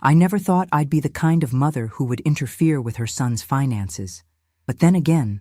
I never thought I'd be the kind of mother who would interfere with her son's finances. But then again,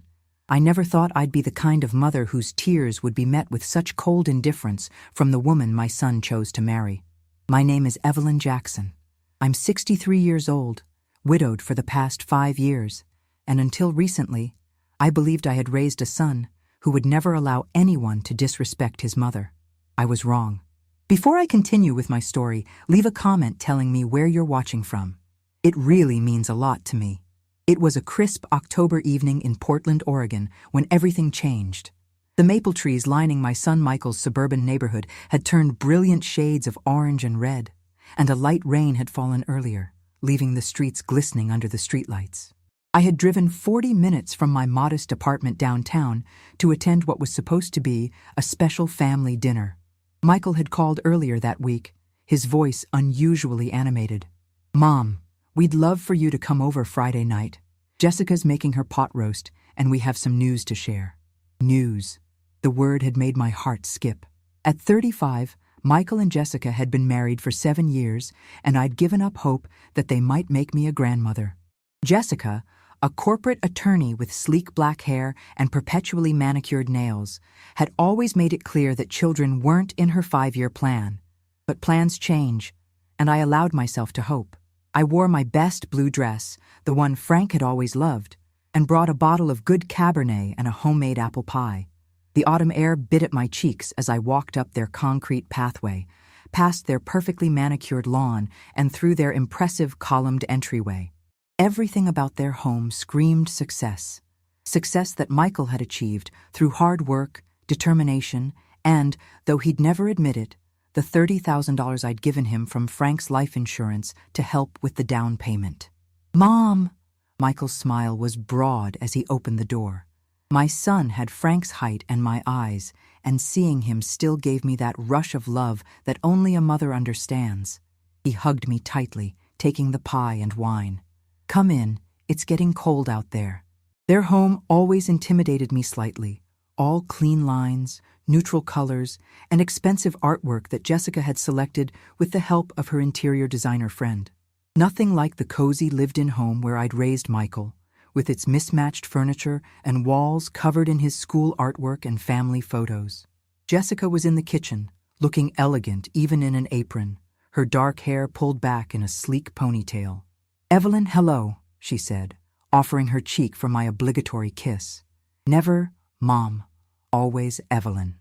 I never thought I'd be the kind of mother whose tears would be met with such cold indifference from the woman my son chose to marry. My name is Evelyn Jackson. I'm 63 years old, widowed for the past 5 years, and until recently, I believed I had raised a son who would never allow anyone to disrespect his mother. I was wrong. Before I continue with my story, leave a comment telling me where you're watching from. It really means a lot to me. It was a crisp October evening in Portland, Oregon, when everything changed. The maple trees lining my son Michael's suburban neighborhood had turned brilliant shades of orange and red, and a light rain had fallen earlier, leaving the streets glistening under the streetlights. I had driven 40 minutes from my modest apartment downtown to attend what was supposed to be a special family dinner. Michael had called earlier that week, his voice unusually animated. "Mom, we'd love for you to come over Friday night. Jessica's making her pot roast, and we have some news to share." News. The word had made my heart skip. At 35, Michael and Jessica had been married for 7 years, and I'd given up hope that they might make me a grandmother. Jessica, a corporate attorney with sleek black hair and perpetually manicured nails, had always made it clear that children weren't in her 5-year plan. But plans change, and I allowed myself to hope. I wore my best blue dress, the one Frank had always loved, and brought a bottle of good Cabernet and a homemade apple pie. The autumn air bit at my cheeks as I walked up their concrete pathway, past their perfectly manicured lawn and through their impressive columned entryway. Everything about their home screamed success. Success that Michael had achieved through hard work, determination, and, though he'd never admit it, the $30,000 I'd given him from Frank's life insurance to help with the down payment. "Mom!" Michael's smile was broad as he opened the door. My son had Frank's height and my eyes, and seeing him still gave me that rush of love that only a mother understands. He hugged me tightly, taking the pie and wine. "Come in, it's getting cold out there." Their home always intimidated me slightly. All clean lines, neutral colors, and expensive artwork that Jessica had selected with the help of her interior designer friend. Nothing like the cozy lived-in home where I'd raised Michael, with its mismatched furniture and walls covered in his school artwork and family photos. Jessica was in the kitchen, looking elegant even in an apron, her dark hair pulled back in a sleek ponytail. "Evelyn, hello," she said, offering her cheek for my obligatory kiss. Never Mom, always Evelyn.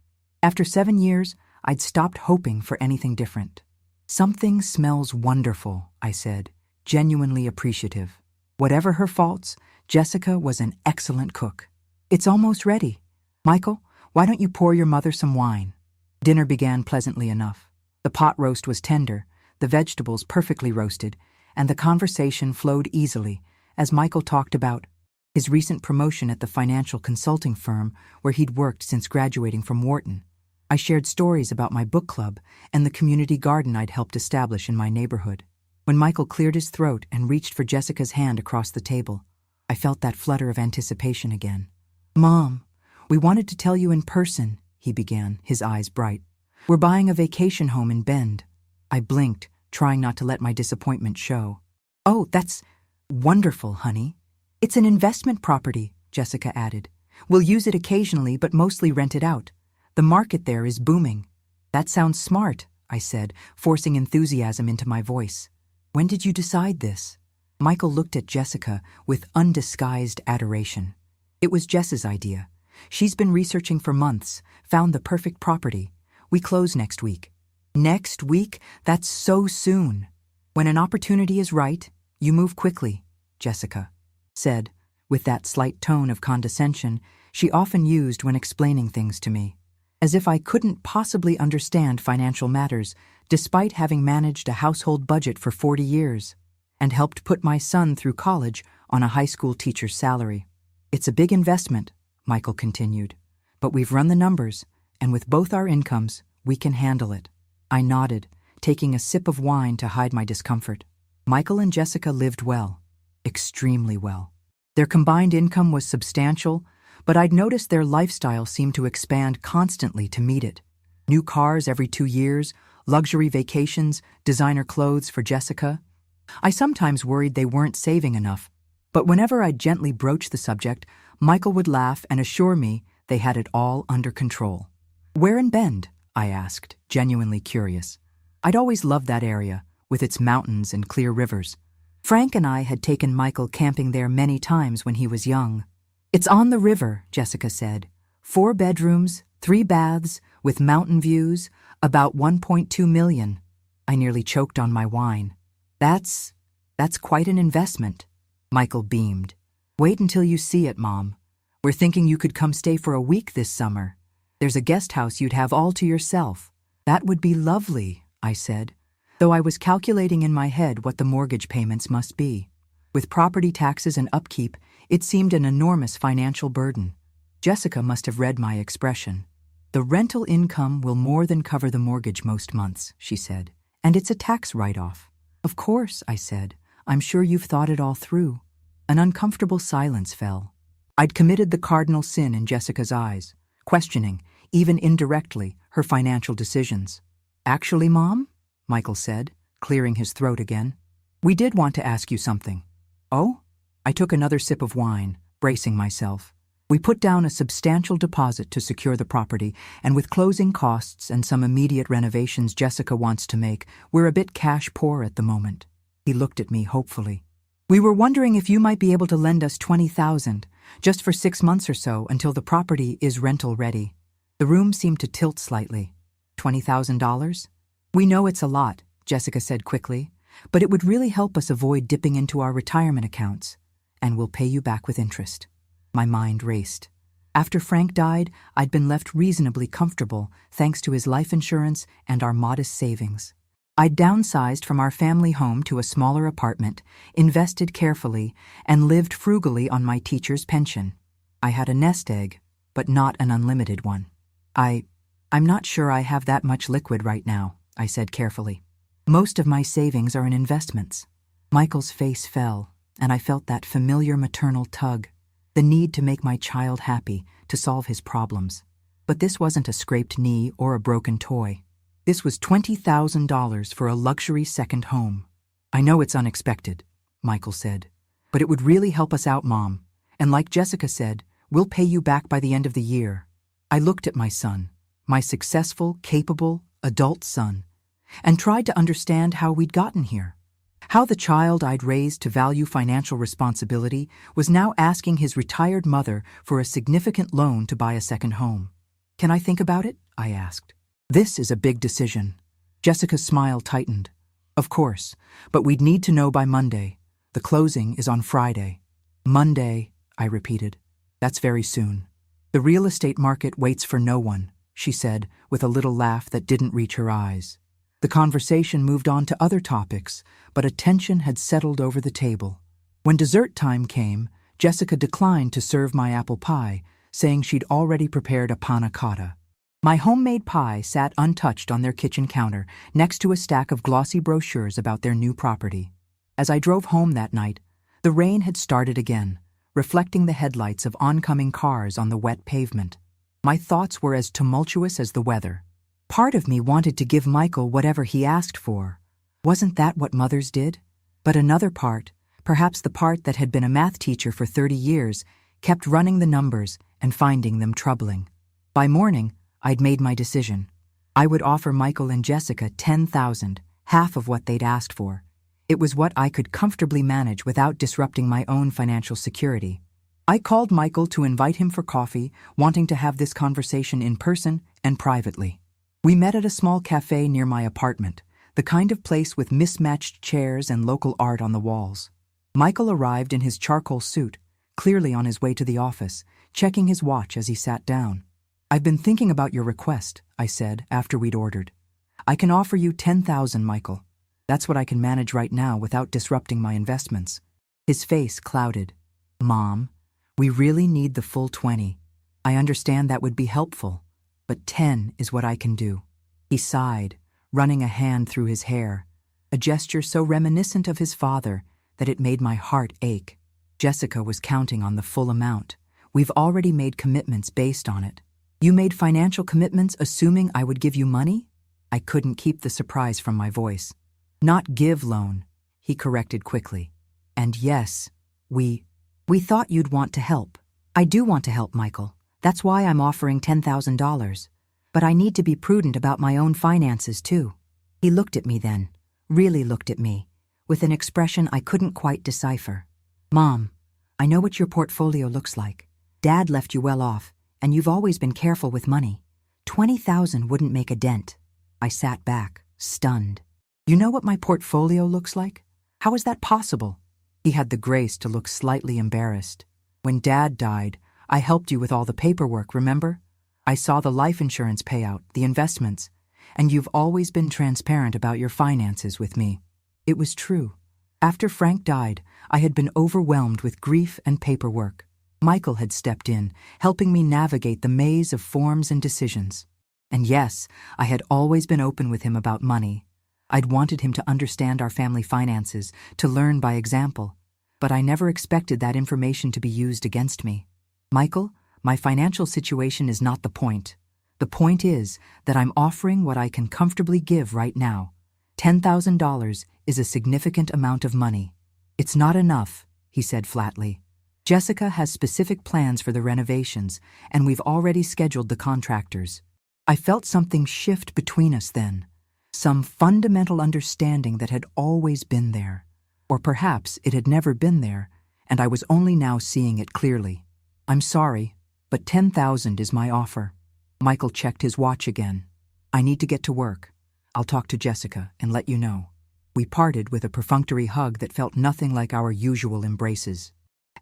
After 7 years, I'd stopped hoping for anything different. "Something smells wonderful," I said, genuinely appreciative. Whatever her faults, Jessica was an excellent cook. "It's almost ready. Michael, why don't you pour your mother some wine?" Dinner began pleasantly enough. The pot roast was tender, the vegetables perfectly roasted, and the conversation flowed easily as Michael talked about his recent promotion at the financial consulting firm where he'd worked since graduating from Wharton. I shared stories about my book club and the community garden I'd helped establish in my neighborhood. When Michael cleared his throat and reached for Jessica's hand across the table, I felt that flutter of anticipation again. "Mom, we wanted to tell you in person," he began, his eyes bright. "We're buying a vacation home in Bend." I blinked, trying not to let my disappointment show. "Oh, that's wonderful, honey. It's an investment property," Jessica added. "We'll use it occasionally, but mostly rent it out. The market there is booming." "That sounds smart," I said, forcing enthusiasm into my voice. "When did you decide this?" Michael looked at Jessica with undisguised adoration. "It was Jess's idea. She's been researching for months, found the perfect property. We close next week." "Next week? That's so soon." "When an opportunity is right, you move quickly," Jessica said, with that slight tone of condescension she often used when explaining things to me, as if I couldn't possibly understand financial matters despite having managed a household budget for 40 years and helped put my son through college on a high school teacher's salary. "It's a big investment," Michael continued, "but we've run the numbers, and with both our incomes, we can handle it." I nodded, taking a sip of wine to hide my discomfort. Michael and Jessica lived well, extremely well. Their combined income was substantial, but I'd noticed their lifestyle seemed to expand constantly to meet it. New cars every 2 years, luxury vacations, designer clothes for Jessica. I sometimes worried they weren't saving enough, but whenever I'd gently broach the subject, Michael would laugh and assure me they had it all under control. "Where in Bend?" I asked, genuinely curious. I'd always loved that area, with its mountains and clear rivers. Frank and I had taken Michael camping there many times when he was young. "It's on the river," Jessica said. 4 bedrooms, 3 baths, with mountain views, about 1.2 million. I nearly choked on my wine. That's quite an investment." Michael beamed. "Wait until you see it, Mom. We're thinking you could come stay for a week this summer. There's a guest house you'd have all to yourself." "That would be lovely," I said, though I was calculating in my head what the mortgage payments must be. With property taxes and upkeep, it seemed an enormous financial burden. Jessica must have read my expression. "The rental income will more than cover the mortgage most months," she said, "and it's a tax write-off." "Of course," I said. "I'm sure you've thought it all through." An uncomfortable silence fell. I'd committed the cardinal sin in Jessica's eyes, questioning, even indirectly, her financial decisions. "Actually, Mom," Michael said, clearing his throat again, "we did want to ask you something." "Oh?" I took another sip of wine, bracing myself. "We put down a substantial deposit to secure the property, and with closing costs and some immediate renovations Jessica wants to make, we're a bit cash poor at the moment." He looked at me hopefully. "We were wondering if you might be able to lend us $20,000, just for 6 months or so until the property is rental ready." The room seemed to tilt slightly. $20,000? "We know it's a lot," Jessica said quickly, "but it would really help us avoid dipping into our retirement accounts, and we'll pay you back with interest." My mind raced. After Frank died, I'd been left reasonably comfortable thanks to his life insurance and our modest savings. I'd downsized from our family home to a smaller apartment, invested carefully, and lived frugally on my teacher's pension. I had a nest egg, but not an unlimited one. I'm not sure I have that much liquid right now," I said carefully. "Most of my savings are in investments." Michael's face fell, and I felt that familiar maternal tug, the need to make my child happy, to solve his problems. But this wasn't a scraped knee or a broken toy. This was $20,000 for a luxury second home. "I know it's unexpected," Michael said, "but it would really help us out, Mom. And like Jessica said, we'll pay you back by the end of the year." I looked at my son, my successful, capable, adult son, and tried to understand how we'd gotten here. How the child I'd raised to value financial responsibility was now asking his retired mother for a significant loan to buy a second home. "Can I think about it?" I asked. "This is a big decision." Jessica's smile tightened. "Of course, but we'd need to know by Monday. The closing is on Friday." "Monday," I repeated. "That's very soon." "The real estate market waits for no one," she said, with a little laugh that didn't reach her eyes. The conversation moved on to other topics, but a tension had settled over the table. When dessert time came, Jessica declined to serve my apple pie, saying she'd already prepared a panna cotta. My homemade pie sat untouched on their kitchen counter, next to a stack of glossy brochures about their new property. As I drove home that night, the rain had started again, reflecting the headlights of oncoming cars on the wet pavement. My thoughts were as tumultuous as the weather. Part of me wanted to give Michael whatever he asked for. Wasn't that what mothers did? But another part, perhaps the part that had been a math teacher for 30 years, kept running the numbers and finding them troubling. By morning, I'd made my decision. I would offer Michael and Jessica $10,000, half of what they'd asked for. It was what I could comfortably manage without disrupting my own financial security. I called Michael to invite him for coffee, wanting to have this conversation in person and privately. We met at a small cafe near my apartment, the kind of place with mismatched chairs and local art on the walls. Michael arrived in his charcoal suit, clearly on his way to the office, checking his watch as he sat down. "I've been thinking about your request," I said after we'd ordered. "I can offer you $10,000, Michael. That's what I can manage right now without disrupting my investments." His face clouded. "Mom, we really need the full 20. I understand that would be helpful, but 10 is what I can do." He sighed, running a hand through his hair, a gesture so reminiscent of his father that it made my heart ache. Jessica was counting on the full amount. "We've already made commitments based on it." "You made financial commitments assuming I would give you money?" I couldn't keep the surprise from my voice. "Not give loan. he corrected quickly. And yes, we thought you'd want to help. I do want to help, Michael. That's why I'm offering $10,000. But I need to be prudent about my own finances, too. He looked at me then, really looked at me, with an expression I couldn't quite decipher. Mom, I know what your portfolio looks like. Dad left you well off, and you've always been careful with money. 20,000 wouldn't make a dent. I sat back, stunned. You know what my portfolio looks like? How is that possible? He had the grace to look slightly embarrassed. When Dad died, I helped you with all the paperwork, remember? I saw the life insurance payout, the investments, and you've always been transparent about your finances with me. It was true. After Frank died, I had been overwhelmed with grief and paperwork. Michael had stepped in, helping me navigate the maze of forms and decisions. And yes, I had always been open with him about money. I'd wanted him to understand our family finances, to learn by example. But I never expected that information to be used against me. Michael, my financial situation is not the point. The point is that I'm offering what I can comfortably give right now. $10,000 is a significant amount of money. It's not enough, he said flatly. Jessica has specific plans for the renovations, and we've already scheduled the contractors. I felt something shift between us then, some fundamental understanding that had always been there. Or perhaps it had never been there, and I was only now seeing it clearly. I'm sorry, but 10,000 is my offer. Michael checked his watch again. I need to get to work. I'll talk to Jessica and let you know. We parted with a perfunctory hug that felt nothing like our usual embraces.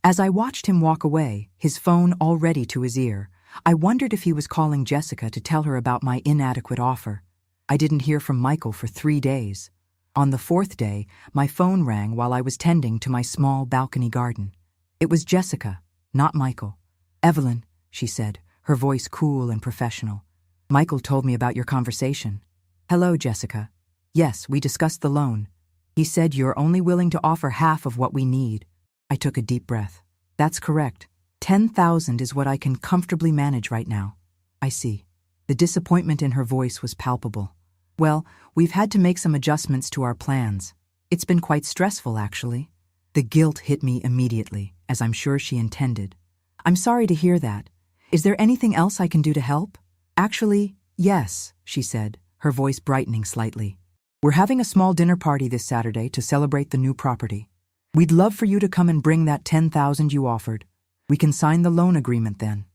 As I watched him walk away, his phone already to his ear, I wondered if he was calling Jessica to tell her about my inadequate offer. I didn't hear from Michael for 3 days. On the 4th day, my phone rang while I was tending to my small balcony garden. It was Jessica, not Michael. Evelyn, she said, her voice cool and professional. Michael told me about your conversation. Hello, Jessica. Yes, we discussed the loan. He said you're only willing to offer half of what we need. I took a deep breath. That's correct. 10,000 is what I can comfortably manage right now. I see. The disappointment in her voice was palpable. Well, we've had to make some adjustments to our plans. It's been quite stressful, actually. The guilt hit me immediately, as I'm sure she intended. I'm sorry to hear that. Is there anything else I can do to help? Actually, yes, she said, her voice brightening slightly. We're having a small dinner party this Saturday to celebrate the new property. We'd love for you to come and bring that 10,000 you offered. We can sign the loan agreement then.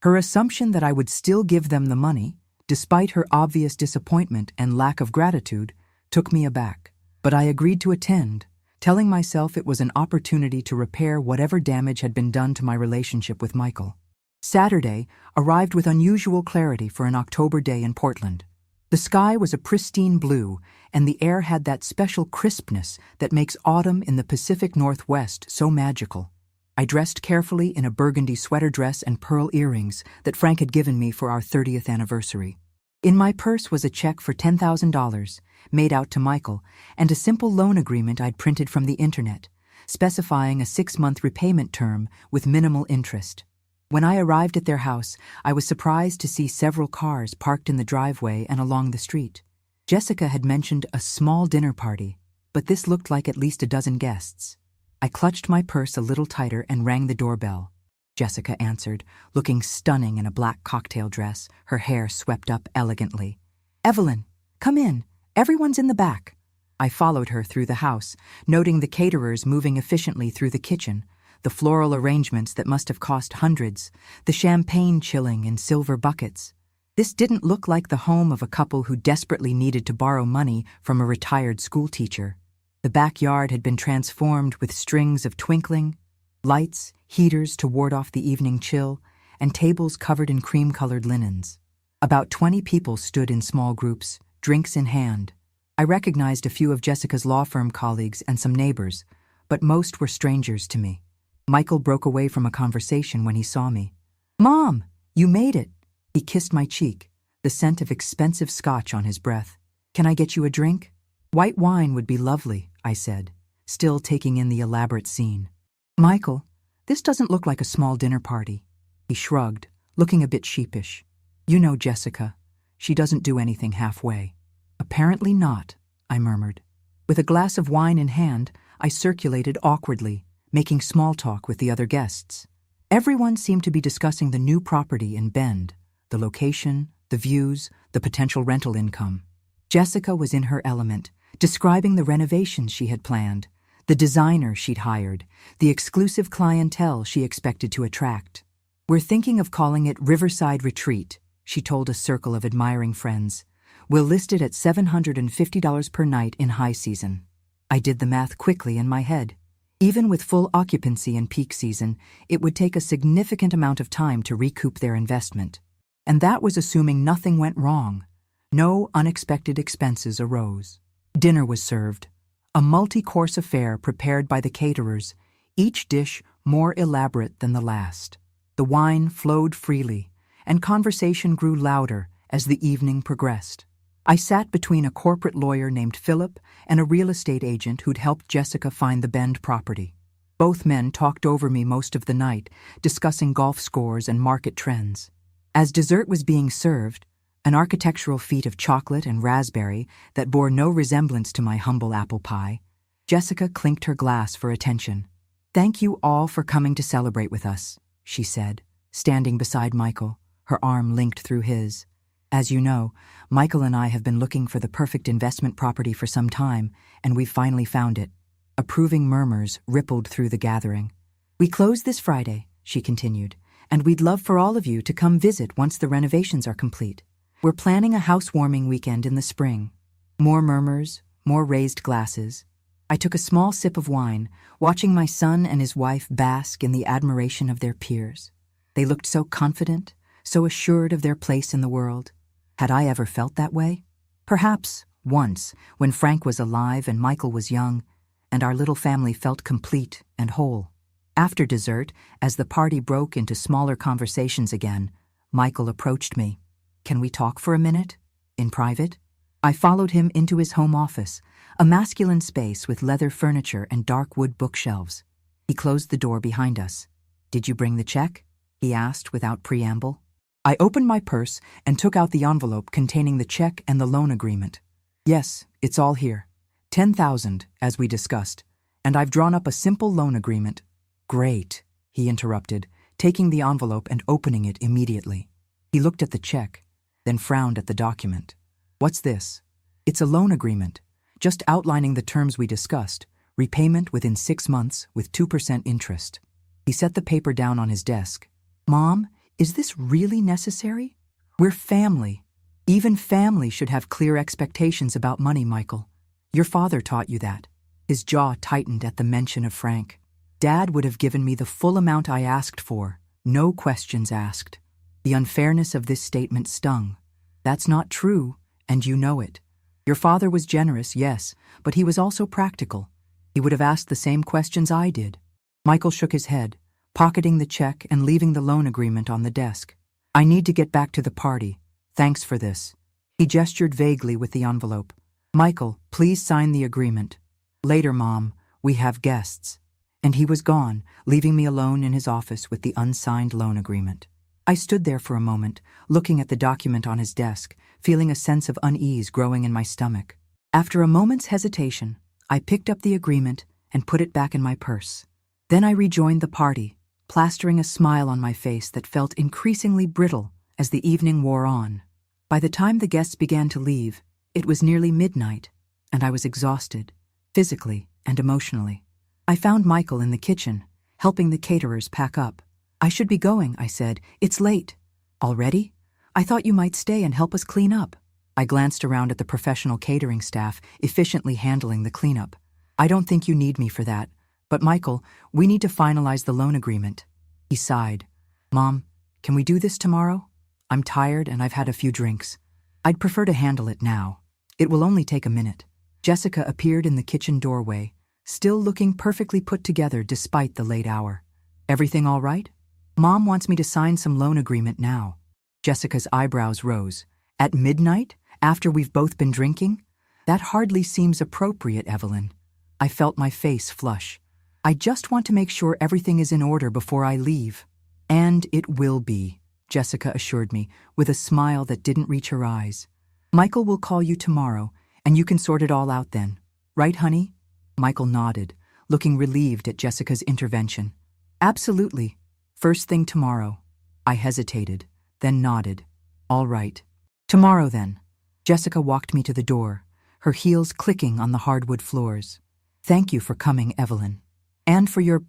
Her assumption that I would still give them the money, despite her obvious disappointment and lack of gratitude, took me aback. But I agreed to attend, telling myself it was an opportunity to repair whatever damage had been done to my relationship with Michael. Saturday arrived with unusual clarity for an October day in Portland. The sky was a pristine blue, and the air had that special crispness that makes autumn in the Pacific Northwest so magical. I dressed carefully in a burgundy sweater dress and pearl earrings that Frank had given me for our 30th anniversary. In my purse was a check for $10,000, made out to Michael, and a simple loan agreement I'd printed from the internet, specifying a 6-month repayment term with minimal interest. When I arrived at their house, I was surprised to see several cars parked in the driveway and along the street. Jessica had mentioned a small dinner party, but this looked like at least a dozen guests. I clutched my purse a little tighter and rang the doorbell. Jessica answered, looking stunning in a black cocktail dress, her hair swept up elegantly. Evelyn, come in. Everyone's in the back. I followed her through the house, noting the caterers moving efficiently through the kitchen, the floral arrangements that must have cost hundreds, the champagne chilling in silver buckets. This didn't look like the home of a couple who desperately needed to borrow money from a retired schoolteacher. The backyard had been transformed with strings of twinkling lights, heaters to ward off the evening chill, and tables covered in cream-colored linens. About 20 people stood in small groups, drinks in hand. I recognized a few of Jessica's law firm colleagues and some neighbors, but most were strangers to me. Michael broke away from a conversation when he saw me. Mom, you made it. He kissed my cheek, the scent of expensive scotch on his breath. Can I get you a drink? White wine would be lovely, I said, still taking in the elaborate scene. Michael, this doesn't look like a small dinner party. He shrugged, looking a bit sheepish. You know Jessica. She doesn't do anything halfway. Apparently not, I murmured. With a glass of wine in hand, I circulated awkwardly, making small talk with the other guests. Everyone seemed to be discussing the new property in Bend, the location, the views, the potential rental income. Jessica was in her element, describing the renovations she had planned, the designer she'd hired, the exclusive clientele she expected to attract. "We're thinking of calling it Riverside Retreat," she told a circle of admiring friends. "We'll list it at $750 per night in high season." I did the math quickly in my head. Even with full occupancy in peak season, it would take a significant amount of time to recoup their investment. And that was assuming nothing went wrong. No unexpected expenses arose. Dinner was served, a multi-course affair prepared by the caterers, each dish more elaborate than the last. The wine flowed freely, and conversation grew louder as the evening progressed. I sat between a corporate lawyer named Philip and a real estate agent who'd helped Jessica find the Bend property. Both men talked over me most of the night, discussing golf scores and market trends. As dessert was being served, an architectural feat of chocolate and raspberry that bore no resemblance to my humble apple pie, Jessica clinked her glass for attention. "Thank you all for coming to celebrate with us," she said, standing beside Michael, her arm linked through his. "As you know, Michael and I have been looking for the perfect investment property for some time, and we've finally found it." Approving murmurs rippled through the gathering. "We close this Friday," she continued, "and we'd love for all of you to come visit once the renovations are complete. We're planning a housewarming weekend in the spring." More murmurs, more raised glasses. I took a small sip of wine, watching my son and his wife bask in the admiration of their peers. They looked so confident, so assured of their place in the world. Had I ever felt that way? Perhaps once, when Frank was alive and Michael was young, and our little family felt complete and whole. After dessert, as the party broke into smaller conversations again, Michael approached me. "Can we talk for a minute? In private?" I followed him into his home office, a masculine space with leather furniture and dark wood bookshelves. He closed the door behind us. "Did you bring the check?" he asked without preamble. I opened my purse and took out the envelope containing the check and the loan agreement. "Yes, it's all here. 10,000, as we discussed, and I've drawn up a simple loan agreement." "Great," he interrupted, taking the envelope and opening it immediately. He looked at the check, then frowned at the document. "What's this?" "It's a loan agreement, just outlining the terms we discussed, repayment within 6 months with 2% interest." He set the paper down on his desk. "Mom, is this really necessary? We're family. Even family should have clear expectations about money, Michael. Your father taught you that." His jaw tightened at the mention of Frank. "Dad would have given me the full amount I asked for, no questions asked." The unfairness of this statement stung. "That's not true, and you know it. Your father was generous, yes, but he was also practical. He would have asked the same questions I did." Michael shook his head, pocketing the check and leaving the loan agreement on the desk. "I need to get back to the party. Thanks for this." He gestured vaguely with the envelope. "Michael, please sign the agreement." "Later, Mom. We have guests." And he was gone, leaving me alone in his office with the unsigned loan agreement. I stood there for a moment, looking at the document on his desk, feeling a sense of unease growing in my stomach. After a moment's hesitation, I picked up the agreement and put it back in my purse. Then I rejoined the party, plastering a smile on my face that felt increasingly brittle as the evening wore on. By the time the guests began to leave, it was nearly midnight, and I was exhausted, physically and emotionally. I found Michael in the kitchen, helping the caterers pack up. "I should be going," I said. "It's late." "Already? I thought you might stay and help us clean up." I glanced around at the professional catering staff, efficiently handling the cleanup. "I don't think you need me for that. But Michael, we need to finalize the loan agreement." He sighed. "Mom, can we do this tomorrow? I'm tired and I've had a few drinks. I'd prefer to handle it now. It will only take a minute." Jessica appeared in the kitchen doorway, still looking perfectly put together despite the late hour. "Everything all right?" "Mom wants me to sign some loan agreement now." Jessica's eyebrows rose. "At midnight? After we've both been drinking? That hardly seems appropriate, Evelyn." I felt my face flush. "I just want to make sure everything is in order before I leave." "And it will be," Jessica assured me, with a smile that didn't reach her eyes. "Michael will call you tomorrow, and you can sort it all out then. Right, honey? Michael nodded, looking relieved at Jessica's intervention. Absolutely. First thing tomorrow. I hesitated, then nodded. All right. Tomorrow, then. Jessica walked me to the door, her heels clicking on the hardwood floors. Thank you for coming, Evelyn. And for your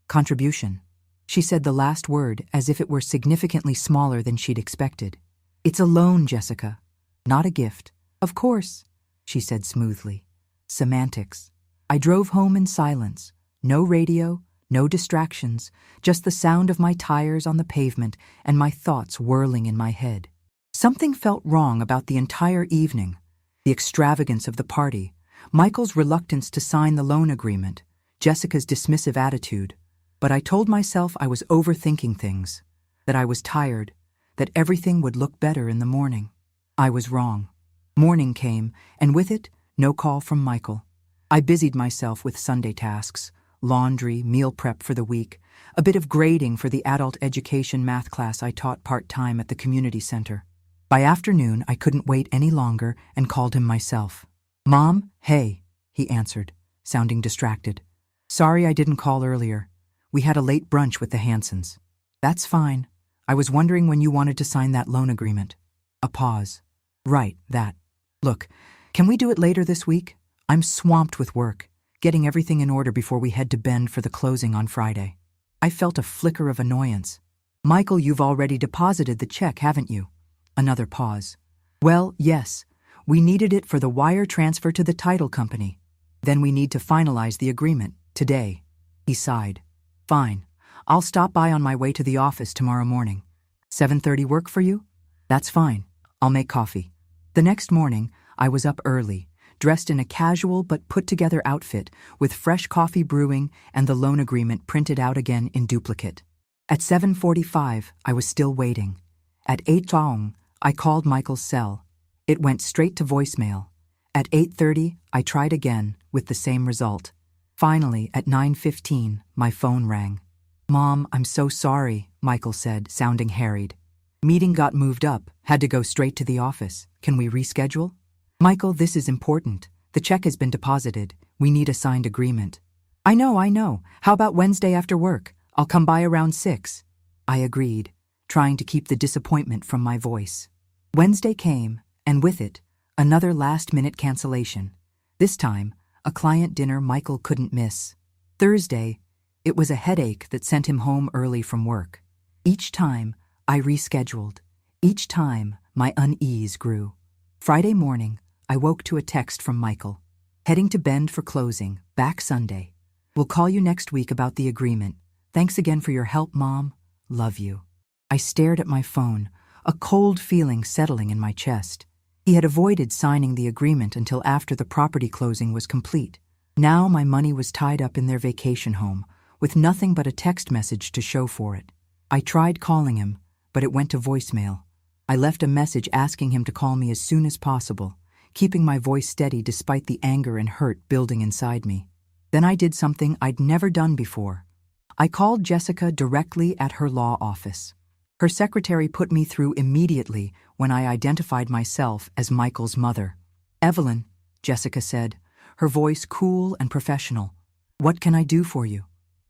contribution. She said the last word as if it were significantly smaller than she'd expected. It's a loan, Jessica, not a gift. Of course, she said smoothly. Semantics. I drove home in silence. No radio, no distractions, just the sound of my tires on the pavement and my thoughts whirling in my head. Something felt wrong about the entire evening. The extravagance of the party, Michael's reluctance to sign the loan agreement, Jessica's dismissive attitude. But I told myself I was overthinking things, that I was tired, that everything would look better in the morning. I was wrong. Morning came, and with it, no call from Michael. I busied myself with Sunday tasks, laundry, meal prep for the week, a bit of grading for the adult education math class I taught part-time at the community center. By afternoon, I couldn't wait any longer and called him myself. Mom, hey, he answered, sounding distracted. Sorry I didn't call earlier. We had a late brunch with the Hansons. That's fine. I was wondering when you wanted to sign that loan agreement. A pause. Right, that. Look, can we do it later this week? I'm swamped with work, getting everything in order before we head to Bend for the closing on Friday. I felt a flicker of annoyance. Michael, you've already deposited the check, haven't you? Another pause. Well, yes. We needed it for the wire transfer to the title company. Then we need to finalize the agreement, today. He sighed. Fine. I'll stop by on my way to the office tomorrow morning. 7:30 work for you? That's fine. I'll make coffee. The next morning, I was up early, dressed in a casual but put-together outfit with fresh coffee brewing and the loan agreement printed out again in duplicate. At 7:45, I was still waiting. At 8:00, I called Michael's cell. It went straight to voicemail. At 8:30, I tried again, with the same result. Finally, at 9:15, my phone rang. Mom, I'm so sorry, Michael said, sounding harried. Meeting got moved up, had to go straight to the office. Can we reschedule? Michael, this is important. The check has been deposited. We need a signed agreement. I know. How about Wednesday after work? I'll come by around 6. I agreed, trying to keep the disappointment from my voice. Wednesday came, and with it, another last-minute cancellation. This time, a client dinner Michael couldn't miss. Thursday, it was a headache that sent him home early from work. Each time, I rescheduled. Each time, my unease grew. Friday morning, I woke to a text from Michael. Heading to Bend for closing, back Sunday. We'll call you next week about the agreement. Thanks again for your help, Mom. Love you. I stared at my phone, a cold feeling settling in my chest. He had avoided signing the agreement until after the property closing was complete. Now my money was tied up in their vacation home, with nothing but a text message to show for it. I tried calling him, but it went to voicemail. I left a message asking him to call me as soon as possible, keeping my voice steady despite the anger and hurt building inside me. Then I did something I'd never done before. I called Jessica directly at her law office. Her secretary put me through immediately when I identified myself as Michael's mother. Evelyn, Jessica said, her voice cool and professional. What can I do for you?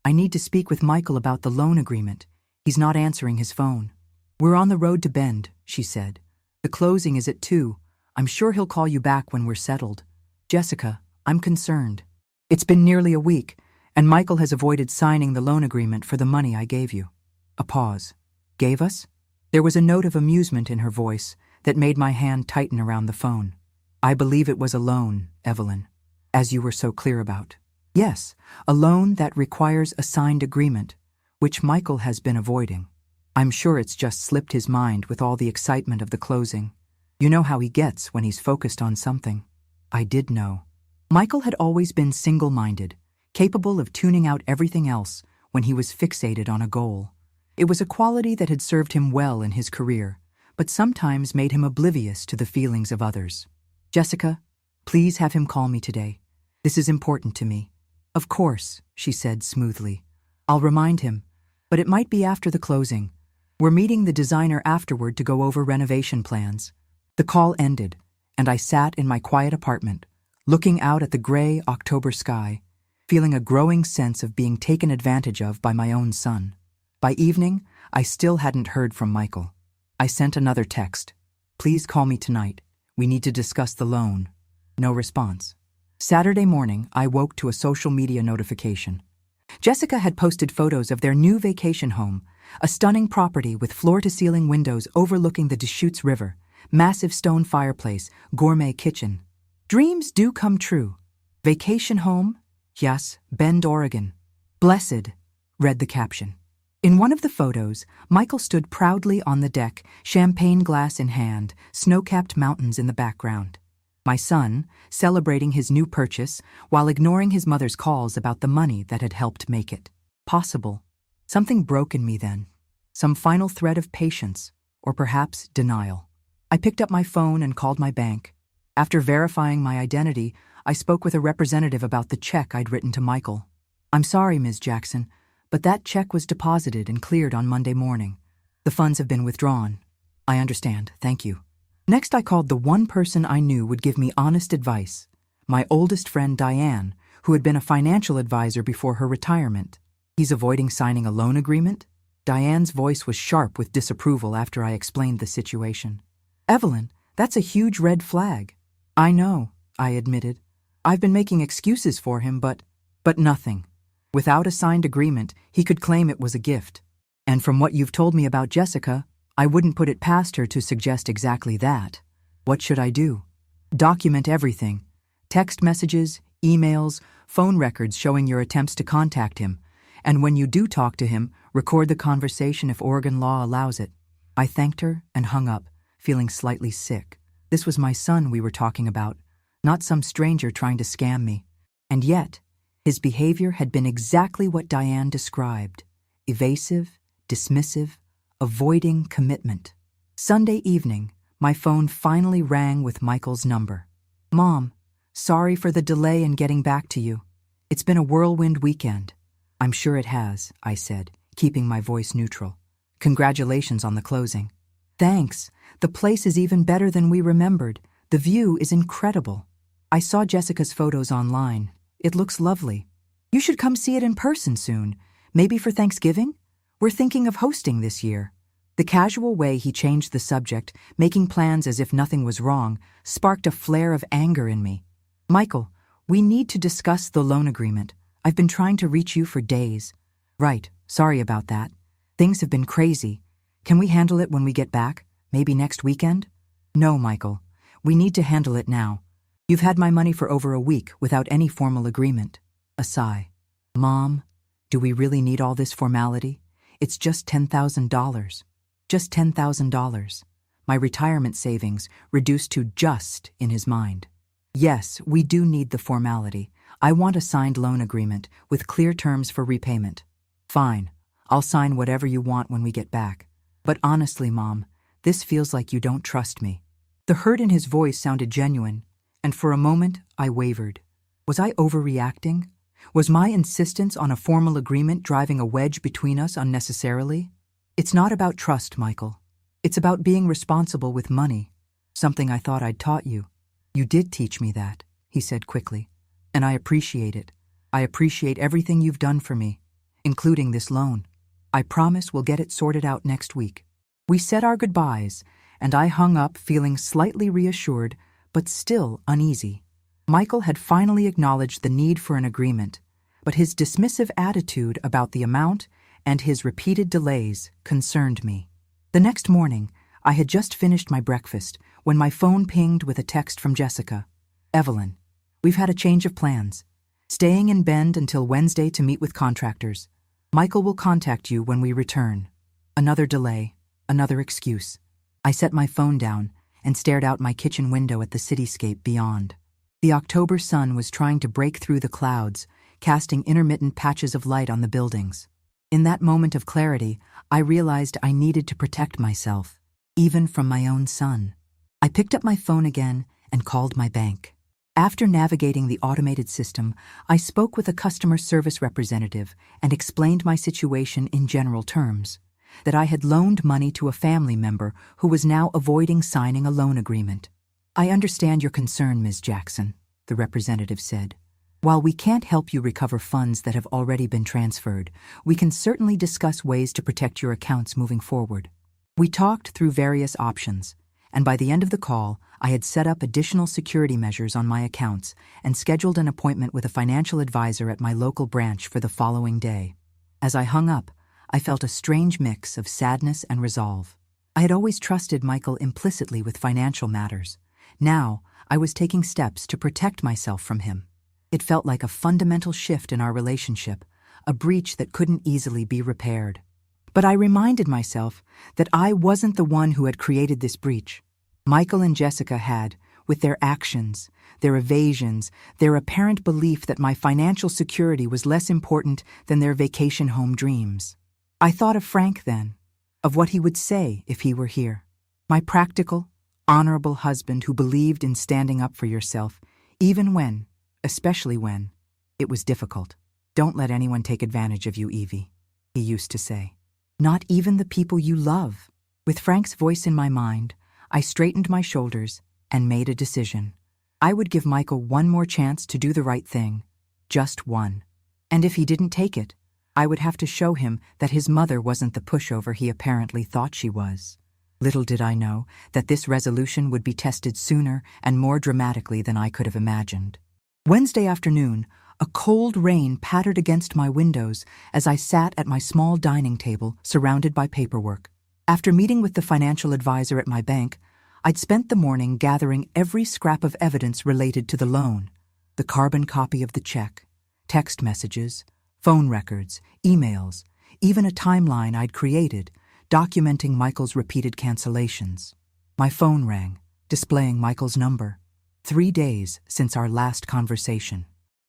I need to speak with Michael about the loan agreement. He's not answering his phone. We're on the road to Bend, she said. The closing is at 2. I'm sure he'll call you back when we're settled. Jessica, I'm concerned. It's been nearly a week, and Michael has avoided signing the loan agreement for the money I gave you. A pause. Gave us? There was a note of amusement in her voice that made my hand tighten around the phone. I believe it was a loan, Evelyn, as you were so clear about. Yes, a loan that requires a signed agreement, which Michael has been avoiding. I'm sure it's just slipped his mind with all the excitement of the closing. You know how he gets when he's focused on something. I did know. Michael had always been single-minded, capable of tuning out everything else when he was fixated on a goal. It was a quality that had served him well in his career, but sometimes made him oblivious to the feelings of others. Jessica, please have him call me today. This is important to me. Of course, she said smoothly. I'll remind him, but it might be after the closing. We're meeting the designer afterward to go over renovation plans. The call ended, and I sat in my quiet apartment, looking out at the gray October sky, feeling a growing sense of being taken advantage of by my own son. By evening, I still hadn't heard from Michael. I sent another text. "Please call me tonight. We need to discuss the loan." No response. Saturday morning, I woke to a social media notification. Jessica had posted photos of their new vacation home, a stunning property with floor-to-ceiling windows overlooking the Deschutes River, massive stone fireplace, gourmet kitchen. Dreams do come true. Vacation home? Yes, Bend, Oregon. Blessed, read the caption. In one of the photos, Michael stood proudly on the deck, champagne glass in hand, snow-capped mountains in the background. My son, celebrating his new purchase while ignoring his mother's calls about the money that had helped make it possible. Something broke in me then. Some final thread of patience, or perhaps denial. I picked up my phone and called my bank. After verifying my identity, I spoke with a representative about the check I'd written to Michael. "I'm sorry, Ms. Jackson, but that check was deposited and cleared on Monday morning. The funds have been withdrawn." "I understand, thank you." Next, I called the one person I knew would give me honest advice, my oldest friend Diane, who had been a financial advisor before her retirement. "He's avoiding signing a loan agreement?" Diane's voice was sharp with disapproval after I explained the situation. "Evelyn, that's a huge red flag." "I know," I admitted. "I've been making excuses for him, but nothing. Without a signed agreement, he could claim it was a gift. And from what you've told me about Jessica, I wouldn't put it past her to suggest exactly that. What should I do?" "Document everything. Text messages, emails, phone records showing your attempts to contact him. And when you do talk to him, record the conversation if Oregon law allows it." I thanked her and hung up, feeling slightly sick. This was my son we were talking about, not some stranger trying to scam me. And yet, his behavior had been exactly what Diane described: evasive, dismissive, avoiding commitment. Sunday evening, my phone finally rang with Michael's number. "Mom, sorry for the delay in getting back to you. It's been a whirlwind weekend." "I'm sure it has," I said, keeping my voice neutral. "Congratulations on the closing." "Thanks. The place is even better than we remembered. The view is incredible. I saw Jessica's photos online. It looks lovely. You should come see it in person soon, maybe for Thanksgiving? We're thinking of hosting this year." The casual way he changed the subject, making plans as if nothing was wrong, sparked a flare of anger in me. "Michael, we need to discuss the loan agreement. I've been trying to reach you for days." "Right, sorry about that. Things have been crazy. Can we handle it when we get back? Maybe next weekend?" "No, Michael. We need to handle it now. You've had my money for over a week without any formal agreement." A sigh. "Mom, do we really need all this formality? It's just $10,000. Just $10,000. My retirement savings reduced to just in his mind. Yes, we do need the formality. I want a signed loan agreement with clear terms for repayment." "Fine. I'll sign whatever you want when we get back. But honestly, Mom, this feels like you don't trust me." The hurt in his voice sounded genuine, and for a moment I wavered. Was I overreacting? Was my insistence on a formal agreement driving a wedge between us unnecessarily? "It's not about trust, Michael. It's about being responsible with money. Something I thought I'd taught you." "You did teach me that," he said quickly. "And I appreciate it. I appreciate everything you've done for me, including this loan. I promise we'll get it sorted out next week." We said our goodbyes, and I hung up feeling slightly reassured, but still uneasy. Michael had finally acknowledged the need for an agreement, but his dismissive attitude about the amount and his repeated delays concerned me. The next morning, I had just finished my breakfast when my phone pinged with a text from Jessica. "Evelyn, we've had a change of plans. Staying in Bend until Wednesday to meet with contractors. Michael will contact you when we return." Another delay, another excuse. I set my phone down and stared out my kitchen window at the cityscape beyond. The October sun was trying to break through the clouds, casting intermittent patches of light on the buildings. In that moment of clarity, I realized I needed to protect myself, even from my own son. I picked up my phone again and called my bank. After navigating the automated system, I spoke with a customer service representative and explained my situation in general terms, that I had loaned money to a family member who was now avoiding signing a loan agreement. "I understand your concern, Ms. Jackson. the representative said. While we can't help you recover funds that have already been transferred, we can certainly discuss ways to protect your accounts moving forward. We talked through various options, and by the end of the call, I had set up additional security measures on my accounts and scheduled an appointment with a financial advisor at my local branch for the following day. As I hung up, I felt a strange mix of sadness and resolve. I had always trusted Michael implicitly with financial matters. Now, I was taking steps to protect myself from him. It felt like a fundamental shift in our relationship, a breach that couldn't easily be repaired. But I reminded myself that I wasn't the one who had created this breach. Michael and Jessica had, with their actions, their evasions, their apparent belief that my financial security was less important than their vacation home dreams. I thought of Frank then, of what he would say if he were here. My practical, honorable husband who believed in standing up for yourself, even when, especially when, it was difficult. Don't let anyone take advantage of you, Evie, he used to say. Not even the people you love. With Frank's voice in my mind, I straightened my shoulders and made a decision. I would give Michael one more chance to do the right thing, just one. And if he didn't take it, I would have to show him that his mother wasn't the pushover he apparently thought she was. Little did I know that this resolution would be tested sooner and more dramatically than I could have imagined. Wednesday afternoon, a cold rain pattered against my windows as I sat at my small dining table surrounded by paperwork. After meeting with the financial advisor at my bank, I'd spent the morning gathering every scrap of evidence related to the loan: the carbon copy of the check, text messages, phone records, emails, even a timeline I'd created documenting Michael's repeated cancellations. My phone rang, displaying Michael's number. 3 days since our last conversation.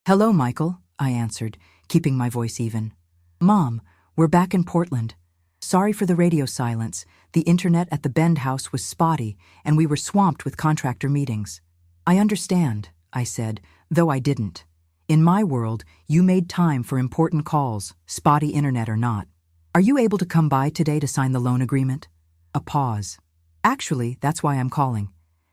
"Hello, Michael," I answered, keeping my voice even. "Mom, we're back in Portland. Sorry for the radio silence. The internet at the Bend house was spotty, and we were swamped with contractor meetings." "I understand," I said, though I didn't. "In my world, you made time for important calls, spotty internet or not. Are you able to come by today to sign the loan agreement?" A pause. "Actually, that's why I'm calling.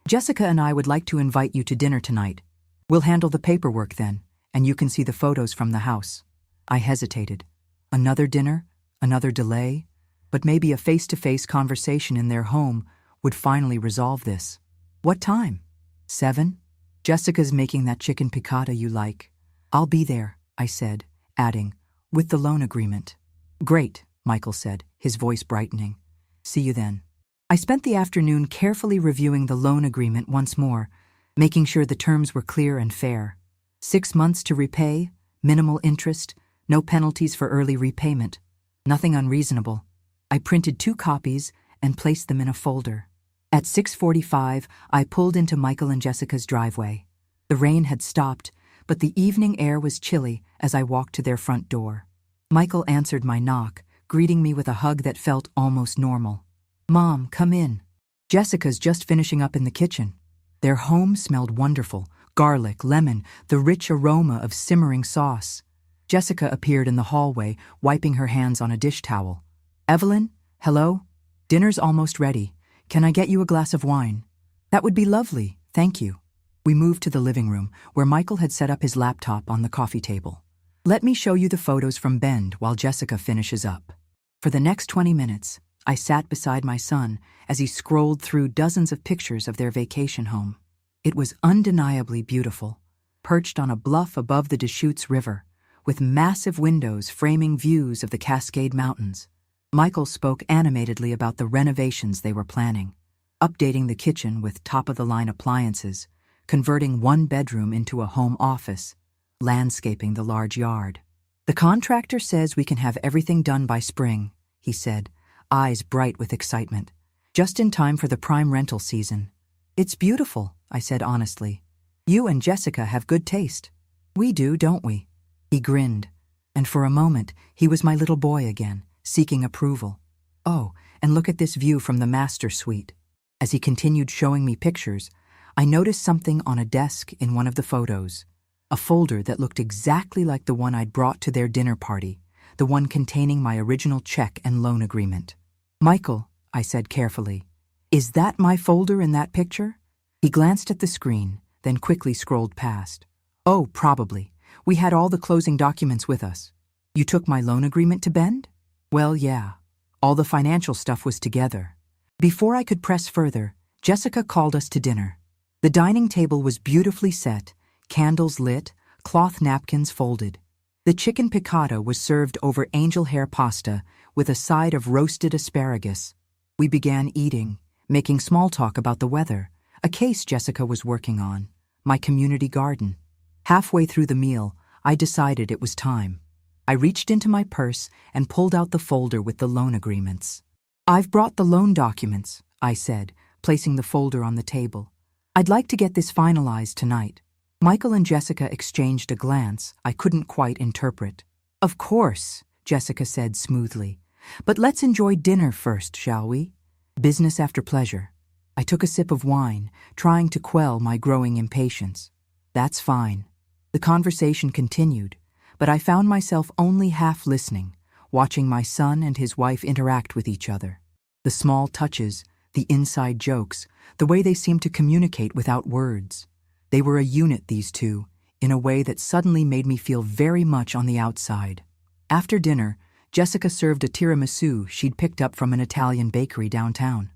Jessica and I would like to invite you to dinner tonight. We'll handle the paperwork then, and you can see the photos from the house." I hesitated. Another dinner? Another delay? But maybe a face-to-face conversation in their home would finally resolve this. "What time?" 7? "Jessica's making that chicken piccata you like. I'll be there," I said, adding, "with the loan agreement." "Great," Michael said, his voice brightening. "See you then." I spent the afternoon carefully reviewing the loan agreement once more, making sure the terms were clear and fair. 6 months to repay, minimal interest, no penalties for early repayment. Nothing unreasonable. I printed 2 copies and placed them in a folder. At 6:45, I pulled into Michael and Jessica's driveway. The rain had stopped, but the evening air was chilly as I walked to their front door. Michael answered my knock, greeting me with a hug that felt almost normal. "Mom, come in. Jessica's just finishing up in the kitchen." Their home smelled wonderful: garlic, lemon, the rich aroma of simmering sauce. Jessica appeared in the hallway, wiping her hands on a dish towel. "Evelyn, hello? Dinner's almost ready. Can I get you a glass of wine?" "That would be lovely, thank you." We moved to the living room, where Michael had set up his laptop on the coffee table. "Let me show you the photos from Bend while Jessica finishes up." For the next 20 minutes, I sat beside my son as he scrolled through dozens of pictures of their vacation home. It was undeniably beautiful, perched on a bluff above the Deschutes River, with massive windows framing views of the Cascade Mountains. Michael spoke animatedly about the renovations they were planning, updating the kitchen with top-of-the-line appliances, converting one bedroom into a home office, landscaping the large yard. "The contractor says we can have everything done by spring," he said, eyes bright with excitement. "Just in time for the prime rental season." "It's beautiful," I said honestly. "You and Jessica have good taste." "We do, don't we?" He grinned, and for a moment he was my little boy again, seeking approval. "Oh, and look at this view from the master suite." As he continued showing me pictures, I noticed something on a desk in one of the photos, a folder that looked exactly like the one I'd brought to their dinner party, the one containing my original check and loan agreement. "Michael," I said carefully, "is that my folder in that picture?" He glanced at the screen, then quickly scrolled past. Oh, probably. We had all the closing documents with us. You took my loan agreement to Bend? Well, yeah. All the financial stuff was together. Before I could press further, Jessica called us to dinner. The dining table was beautifully set, candles lit, cloth napkins folded. The chicken piccata was served over angel hair pasta with a side of roasted asparagus. We began eating, making small talk about the weather, a case Jessica was working on, my community garden. Halfway through the meal, I decided it was time. I reached into my purse and pulled out the folder with the loan agreements. I've brought the loan documents, I said, placing the folder on the table. I'd like to get this finalized tonight. Michael and Jessica exchanged a glance I couldn't quite interpret. Of course, Jessica said smoothly. But let's enjoy dinner first, shall we? Business after pleasure. I took a sip of wine, trying to quell my growing impatience. That's fine. The conversation continued, but I found myself only half listening, watching my son and his wife interact with each other. The small touches, the inside jokes, the way they seemed to communicate without words. They were a unit, these two, in a way that suddenly made me feel very much on the outside. After dinner, Jessica served a tiramisu she'd picked up from an Italian bakery downtown.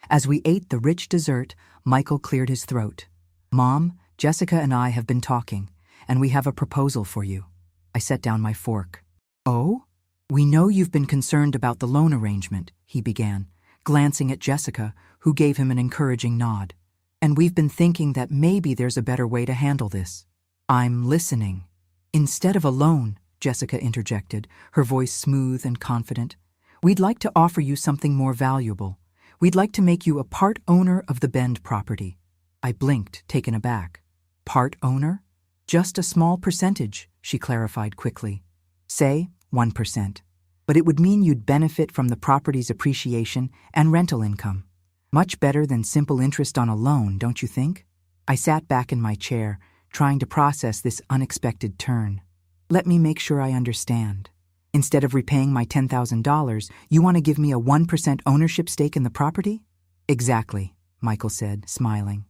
As we ate the rich dessert, Michael cleared his throat. Mom, Jessica and I have been talking, and we have a proposal for you. I set down my fork. Oh? We know you've been concerned about the loan arrangement, he began, glancing at Jessica, who gave him an encouraging nod. And we've been thinking that maybe there's a better way to handle this. I'm listening. Instead of a loan, Jessica interjected, her voice smooth and confident, we'd like to offer you something more valuable. We'd like to make you a part owner of the Bend property. I blinked, taken aback. Part owner? Just a small percentage, she clarified quickly. Say 1%. But it would mean you'd benefit from the property's appreciation and rental income. Much better than simple interest on a loan, don't you think? I sat back in my chair, trying to process this unexpected turn. Let me make sure I understand. Instead of repaying my $10,000, you want to give me a 1% ownership stake in the property? Exactly, Michael said, smiling.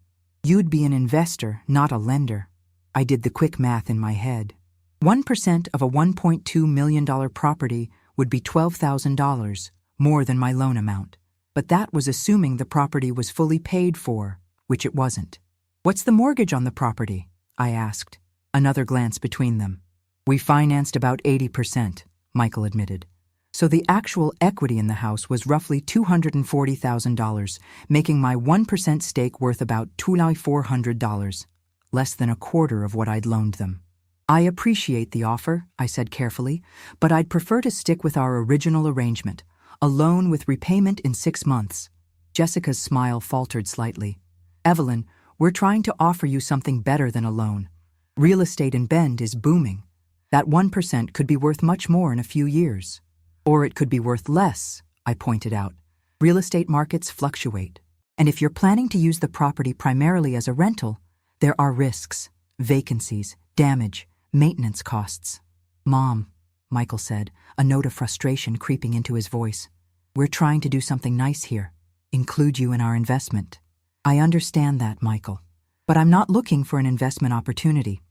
You'd be an investor, not a lender. I did the quick math in my head. 1% of a $1.2 million property would be $12,000, more than my loan amount. But that was assuming the property was fully paid for, which it wasn't. What's the mortgage on the property? I asked. Another glance between them. We financed about 80%, Michael admitted. So the actual equity in the house was roughly $240,000, making my 1% stake worth about $2,400, less than a quarter of what I'd loaned them. I appreciate the offer, I said carefully, but I'd prefer to stick with our original arrangement, a loan with repayment in 6 months. Jessica's smile faltered slightly. Evelyn, we're trying to offer you something better than a loan. Real estate in Bend is booming. That 1% could be worth much more in a few years. Or it could be worth less, I pointed out. Real estate markets fluctuate. And if you're planning to use the property primarily as a rental, there are risks, vacancies, damage, maintenance costs. Mom, Michael said, a note of frustration creeping into his voice. We're trying to do something nice here. Include you in our investment. I understand that, Michael. But I'm not looking for an investment opportunity.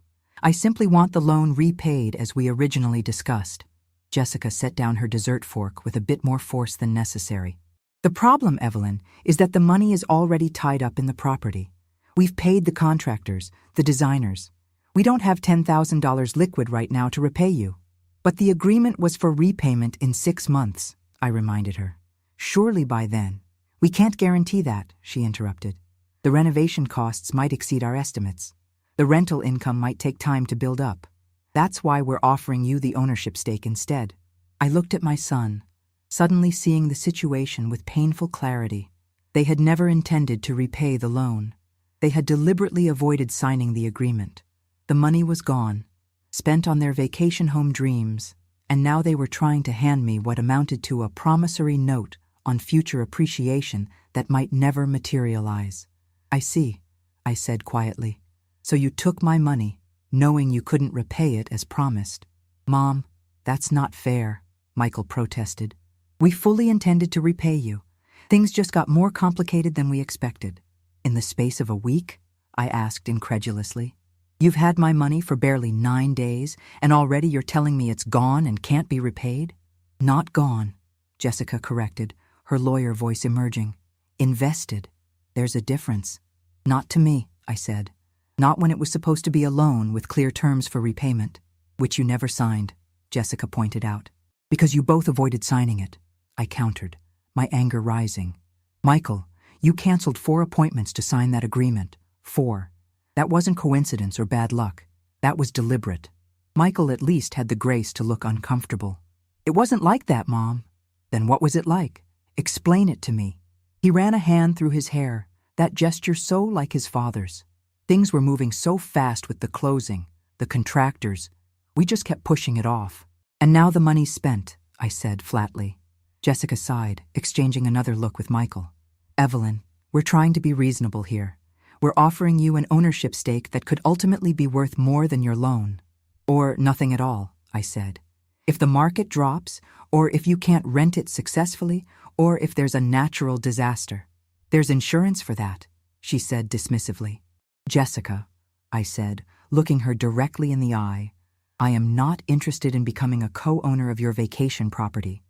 I simply want the loan repaid as we originally discussed. Jessica set down her dessert fork with a bit more force than necessary. The problem, Evelyn, is that the money is already tied up in the property. We've paid the contractors, the designers. We don't have $10,000 liquid right now to repay you. But the agreement was for repayment in 6 months, I reminded her. Surely by then. We can't guarantee that, she interrupted. The renovation costs might exceed our estimates. The rental income might take time to build up. That's why we're offering you the ownership stake instead. I looked at my son, suddenly seeing the situation with painful clarity. They had never intended to repay the loan. They had deliberately avoided signing the agreement. The money was gone, spent on their vacation home dreams, and now they were trying to hand me what amounted to a promissory note on future appreciation that might never materialize. I see, I said quietly. So you took my money, knowing you couldn't repay it as promised. Mom, that's not fair, Michael protested. We fully intended to repay you. Things just got more complicated than we expected. In the space of a week, I asked incredulously. You've had my money for barely 9 days, and already you're telling me it's gone and can't be repaid? Not gone, Jessica corrected, her lawyer voice emerging. Invested. There's a difference. Not to me, I said. Not when it was supposed to be a loan with clear terms for repayment, which you never signed, Jessica pointed out. Because you both avoided signing it, I countered, my anger rising. Michael, you canceled 4 appointments to sign that agreement. 4. That wasn't coincidence or bad luck. That was deliberate. Michael at least had the grace to look uncomfortable. It wasn't like that, Mom. Then what was it like? Explain it to me. He ran a hand through his hair, that gesture so like his father's. Things were moving so fast with the closing, the contractors. We just kept pushing it off. And now the money's spent, I said flatly. Jessica sighed, exchanging another look with Michael. Evelyn, we're trying to be reasonable here. We're offering you an ownership stake that could ultimately be worth more than your loan. Or nothing at all, I said. If the market drops, or if you can't rent it successfully, or if there's a natural disaster. There's insurance for that, she said dismissively. Jessica, I said, looking her directly in the eye, I am not interested in becoming a co-owner of your vacation property.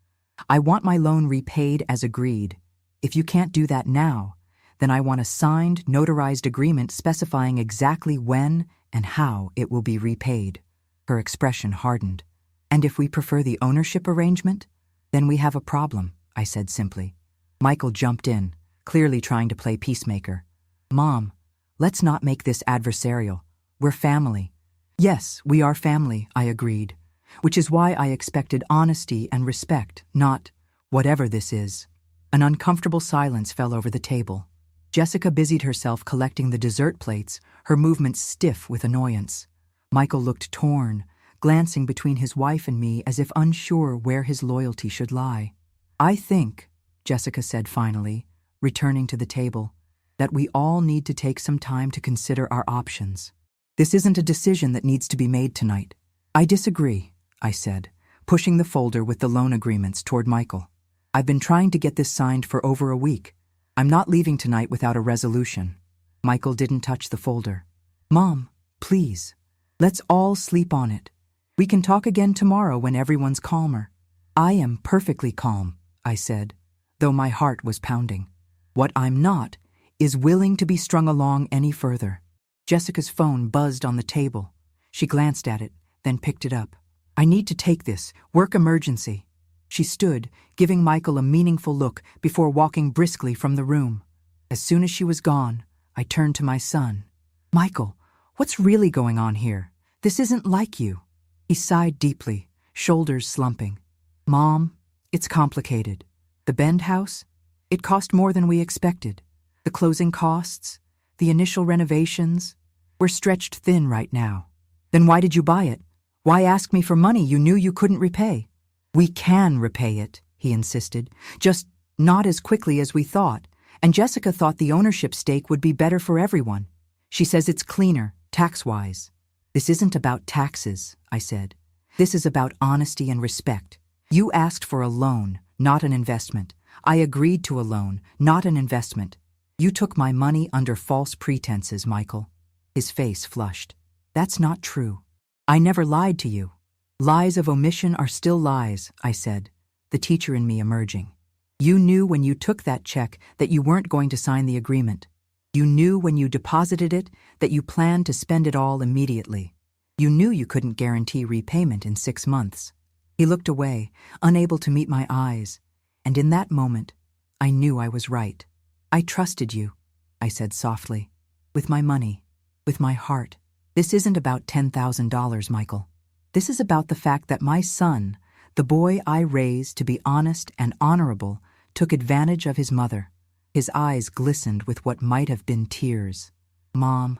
I want my loan repaid as agreed. If you can't do that now, then I want a signed, notarized agreement specifying exactly when and how it will be repaid. Her expression hardened. And if we prefer the ownership arrangement, then we have a problem, I said simply. Michael jumped in, clearly trying to play peacemaker. Mom, let's not make this adversarial. We're family. Yes, we are family, I agreed, which is why I expected honesty and respect, not whatever this is. An uncomfortable silence fell over the table. Jessica busied herself collecting the dessert plates, her movements stiff with annoyance. Michael looked torn, glancing between his wife and me as if unsure where his loyalty should lie. I think, Jessica said finally, returning to the table, that we all need to take some time to consider our options. This isn't a decision that needs to be made tonight. I disagree, I said, pushing the folder with the loan agreements toward Michael. I've been trying to get this signed for over a week. I'm not leaving tonight without a resolution. Michael didn't touch the folder. Mom, please, let's all sleep on it. We can talk again tomorrow when everyone's calmer. I am perfectly calm, I said, though my heart was pounding. What I'm not is willing to be strung along any further. Jessica's phone buzzed on the table. She glanced at it, then picked it up. I need to take this. Work emergency. She stood, giving Michael a meaningful look before walking briskly from the room. As soon as she was gone, I turned to my son. Michael, what's really going on here? This isn't like you. He sighed deeply, shoulders slumping. Mom, it's complicated. The Bend house? It cost more than we expected. The closing costs? The initial renovations? We're stretched thin right now. Then why did you buy it? Why ask me for money you knew you couldn't repay? We can repay it, he insisted, just not as quickly as we thought, and Jessica thought the ownership stake would be better for everyone. She says it's cleaner, tax-wise. This isn't about taxes, I said. This is about honesty and respect. You asked for a loan, not an investment. I agreed to a loan, not an investment. You took my money under false pretenses, Michael. His face flushed. That's not true. I never lied to you. Lies of omission are still lies, I said, the teacher in me emerging. You knew when you took that check that you weren't going to sign the agreement. You knew when you deposited it that you planned to spend it all immediately. You knew you couldn't guarantee repayment in 6 months. He looked away, unable to meet my eyes, and in that moment, I knew I was right. I trusted you, I said softly, with my money, with my heart. This isn't about $10,000, Michael. This is about the fact that my son, the boy I raised to be honest and honorable, took advantage of his mother. His eyes glistened with what might have been tears. Mom,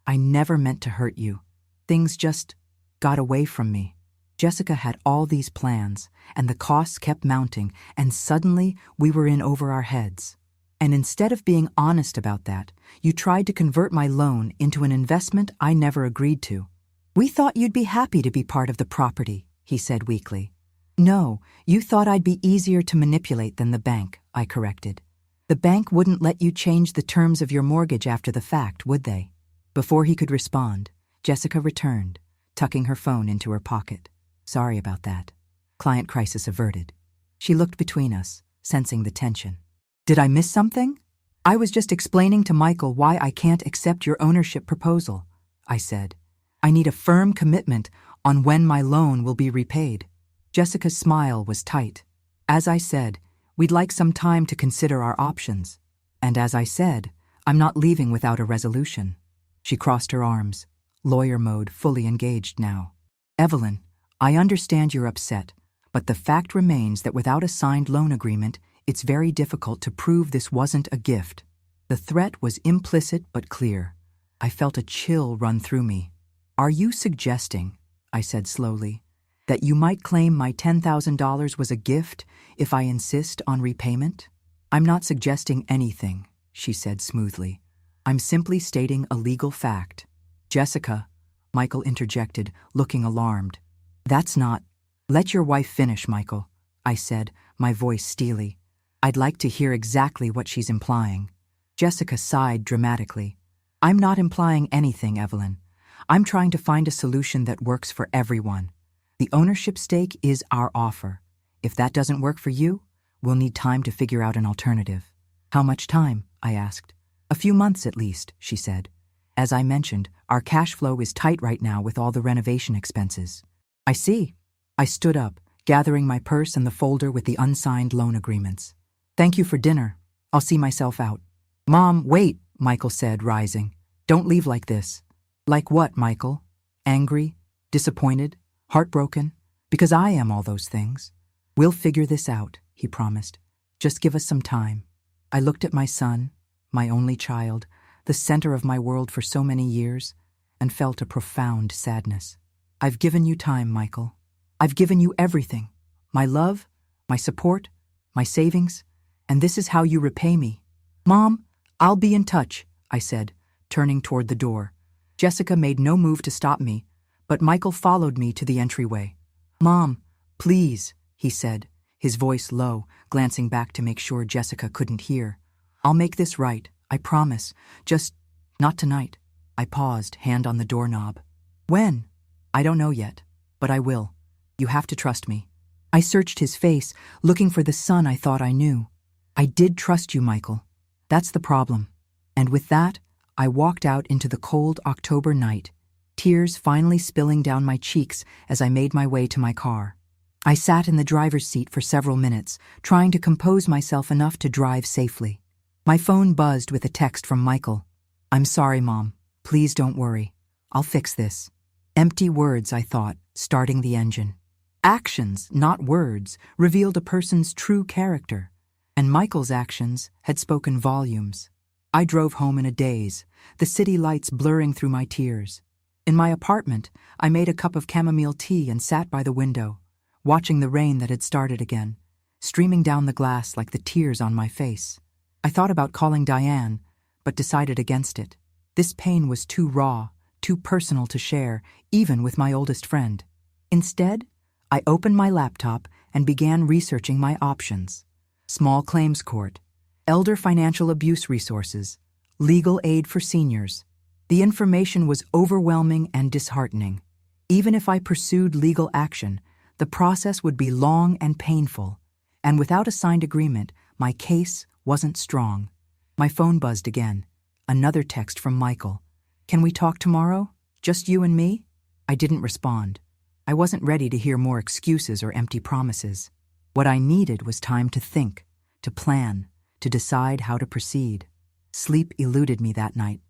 I never meant to hurt you. Things just got away from me. Jessica had all these plans, and the costs kept mounting, and suddenly we were in over our heads. And instead of being honest about that, you tried to convert my loan into an investment I never agreed to. We thought you'd be happy to be part of the property, he said weakly. No, you thought I'd be easier to manipulate than the bank, I corrected. The bank wouldn't let you change the terms of your mortgage after the fact, would they? Before he could respond, Jessica returned, tucking her phone into her pocket. Sorry about that. Client crisis averted. She looked between us, sensing the tension. Did I miss something? I was just explaining to Michael why I can't accept your ownership proposal, I said. I need a firm commitment on when my loan will be repaid. Jessica's smile was tight. As I said, we'd like some time to consider our options. And as I said, I'm not leaving without a resolution. She crossed her arms, lawyer mode fully engaged now. Evelyn, I understand you're upset, but the fact remains that without a signed loan agreement, it's very difficult to prove this wasn't a gift. The threat was implicit but clear. I felt a chill run through me. Are you suggesting, I said slowly, that you might claim my $10,000 was a gift if I insist on repayment? I'm not suggesting anything, she said smoothly. I'm simply stating a legal fact. Jessica, Michael interjected, looking alarmed. That's not. Let your wife finish, Michael, I said, my voice steely. I'd like to hear exactly what she's implying. Jessica sighed dramatically. I'm not implying anything, Evelyn. I'm trying to find a solution that works for everyone. The ownership stake is our offer. If that doesn't work for you, we'll need time to figure out an alternative. How much time? I asked. A few months at least, she said. As I mentioned, our cash flow is tight right now with all the renovation expenses. I see. I stood up, gathering my purse and the folder with the unsigned loan agreements. Thank you for dinner. I'll see myself out. Mom, wait, Michael said, rising. Don't leave like this. Like what, Michael? Angry? Disappointed? Heartbroken? Because I am all those things. We'll figure this out, he promised. Just give us some time. I looked at my son, my only child, the center of my world for so many years, and felt a profound sadness. I've given you time, Michael. I've given you everything. My love, my support, my savings, and this is how you repay me. Mom, I'll be in touch, I said, turning toward the door. Jessica made no move to stop me, but Michael followed me to the entryway. Mom, please, he said, his voice low, glancing back to make sure Jessica couldn't hear. I'll make this right, I promise. Just not tonight. I paused, hand on the doorknob. When? I don't know yet, but I will. You have to trust me. I searched his face, looking for the son I thought I knew. I did trust you, Michael. That's the problem. And with that, I walked out into the cold October night, tears finally spilling down my cheeks as I made my way to my car. I sat in the driver's seat for several minutes, trying to compose myself enough to drive safely. My phone buzzed with a text from Michael. I'm sorry, Mom. Please don't worry. I'll fix this. Empty words, I thought, starting the engine. Actions, not words, revealed a person's true character, and Michael's actions had spoken volumes. I drove home in a daze, the city lights blurring through my tears. In my apartment, I made a cup of chamomile tea and sat by the window, watching the rain that had started again, streaming down the glass like the tears on my face. I thought about calling Diane, but decided against it. This pain was too raw, too personal to share, even with my oldest friend. Instead, I opened my laptop and began researching my options. Small claims court, elder financial abuse resources, legal aid for seniors. The information was overwhelming and disheartening. Even if I pursued legal action, the process would be long and painful, and without a signed agreement, my case wasn't strong. My phone buzzed again. Another text from Michael. Can we talk tomorrow? Just you and me? I didn't respond. I wasn't ready to hear more excuses or empty promises. What I needed was time to think, to plan, to decide how to proceed. Sleep eluded me that night.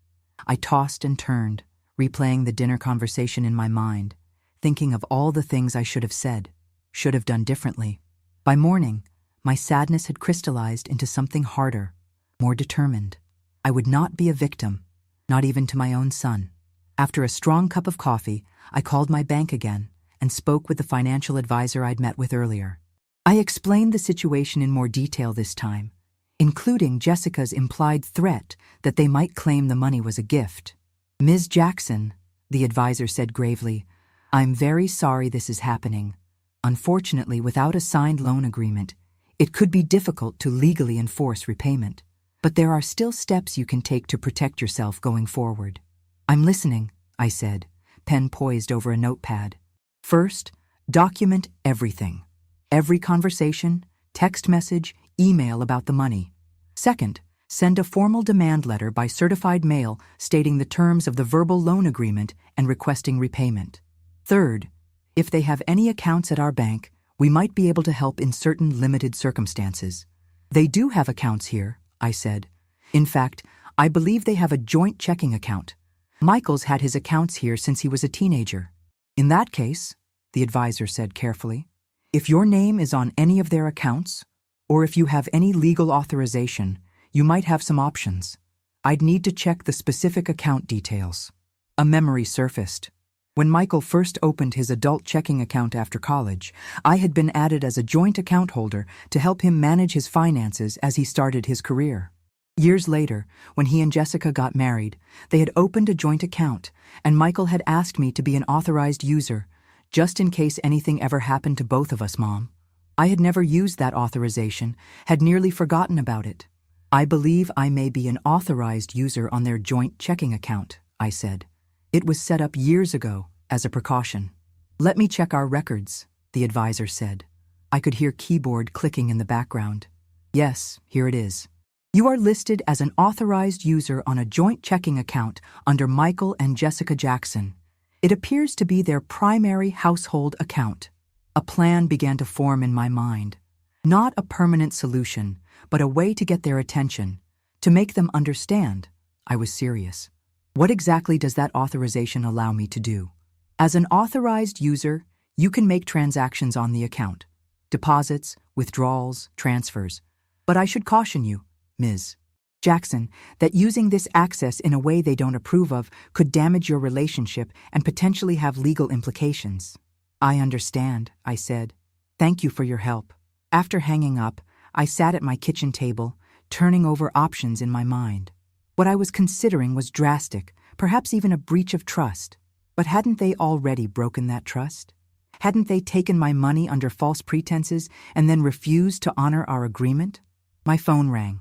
I tossed and turned, replaying the dinner conversation in my mind, thinking of all the things I should have said, should have done differently. By morning, my sadness had crystallized into something harder, more determined. I would not be a victim, not even to my own son. After a strong cup of coffee, I called my bank again and spoke with the financial advisor I'd met with earlier. I explained the situation in more detail this time, including Jessica's implied threat that they might claim the money was a gift. Ms. Jackson, the advisor said gravely, I'm very sorry this is happening. Unfortunately, without a signed loan agreement, it could be difficult to legally enforce repayment. But there are still steps you can take to protect yourself going forward. I'm listening, I said, pen poised over a notepad. First, document everything. Every conversation, text message, email about the money. Second, send a formal demand letter by certified mail stating the terms of the verbal loan agreement and requesting repayment. Third, if they have any accounts at our bank, we might be able to help in certain limited circumstances. They do have accounts here, I said. In fact, I believe they have a joint checking account. Michael's had his accounts here since he was a teenager. In that case, the advisor said carefully, if your name is on any of their accounts, or if you have any legal authorization, you might have some options. I'd need to check the specific account details. A memory surfaced. When Michael first opened his adult checking account after college, I had been added as a joint account holder to help him manage his finances as he started his career. Years later, when he and Jessica got married, they had opened a joint account, and Michael had asked me to be an authorized user, just in case anything ever happened to both of us, Mom. I had never used that authorization, had nearly forgotten about it. I believe I may be an authorized user on their joint checking account, I said. It was set up years ago, as a precaution. Let me check our records, the advisor said. I could hear keyboard clicking in the background. Yes, here it is. You are listed as an authorized user on a joint checking account under Michael and Jessica Jackson. It appears to be their primary household account. A plan began to form in my mind. Not a permanent solution, but a way to get their attention, to make them understand. I was serious. What exactly does that authorization allow me to do? As an authorized user, you can make transactions on the account. Deposits, withdrawals, transfers. But I should caution you, Ms. Jackson, that using this access in a way they don't approve of could damage your relationship and potentially have legal implications. I understand, I said. Thank you for your help. After hanging up, I sat at my kitchen table, turning over options in my mind. What I was considering was drastic, perhaps even a breach of trust. But hadn't they already broken that trust? Hadn't they taken my money under false pretenses and then refused to honor our agreement? My phone rang.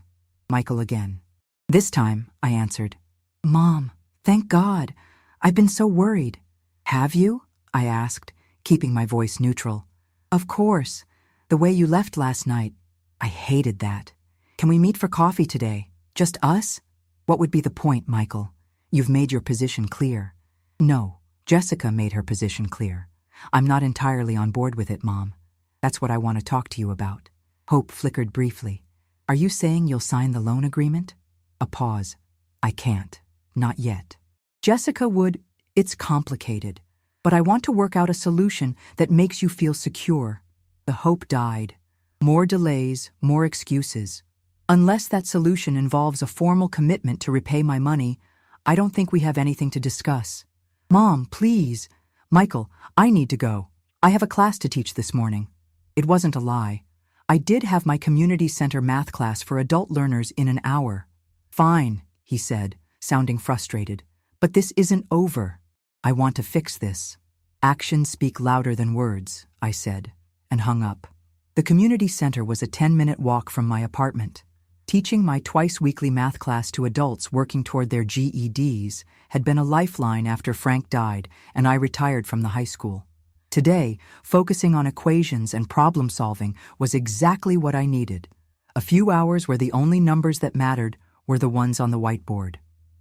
Michael again. This time, I answered. Mom, thank God. I've been so worried. Have you? I asked, keeping my voice neutral. Of course. The way you left last night. I hated that. Can we meet for coffee today? Just us? What would be the point, Michael? You've made your position clear. No, Jessica made her position clear. I'm not entirely on board with it, Mom. That's what I want to talk to you about. Hope flickered briefly. Are you saying you'll sign the loan agreement? A pause. I can't. Not yet. Jessica would. It's complicated. But I want to work out a solution that makes you feel secure. The hope died. More delays, more excuses. Unless that solution involves a formal commitment to repay my money, I don't think we have anything to discuss. Mom, please. Michael, I need to go. I have a class to teach this morning. It wasn't a lie. I did have my community center math class for adult learners in an hour. Fine, he said, sounding frustrated. But this isn't over. I want to fix this. Actions speak louder than words, I said, and hung up. The community center was a 10-minute walk from my apartment. Teaching my twice-weekly math class to adults working toward their GEDs had been a lifeline after Frank died and I retired from the high school. Today, focusing on equations and problem-solving was exactly what I needed. A few hours where the only numbers that mattered were the ones on the whiteboard.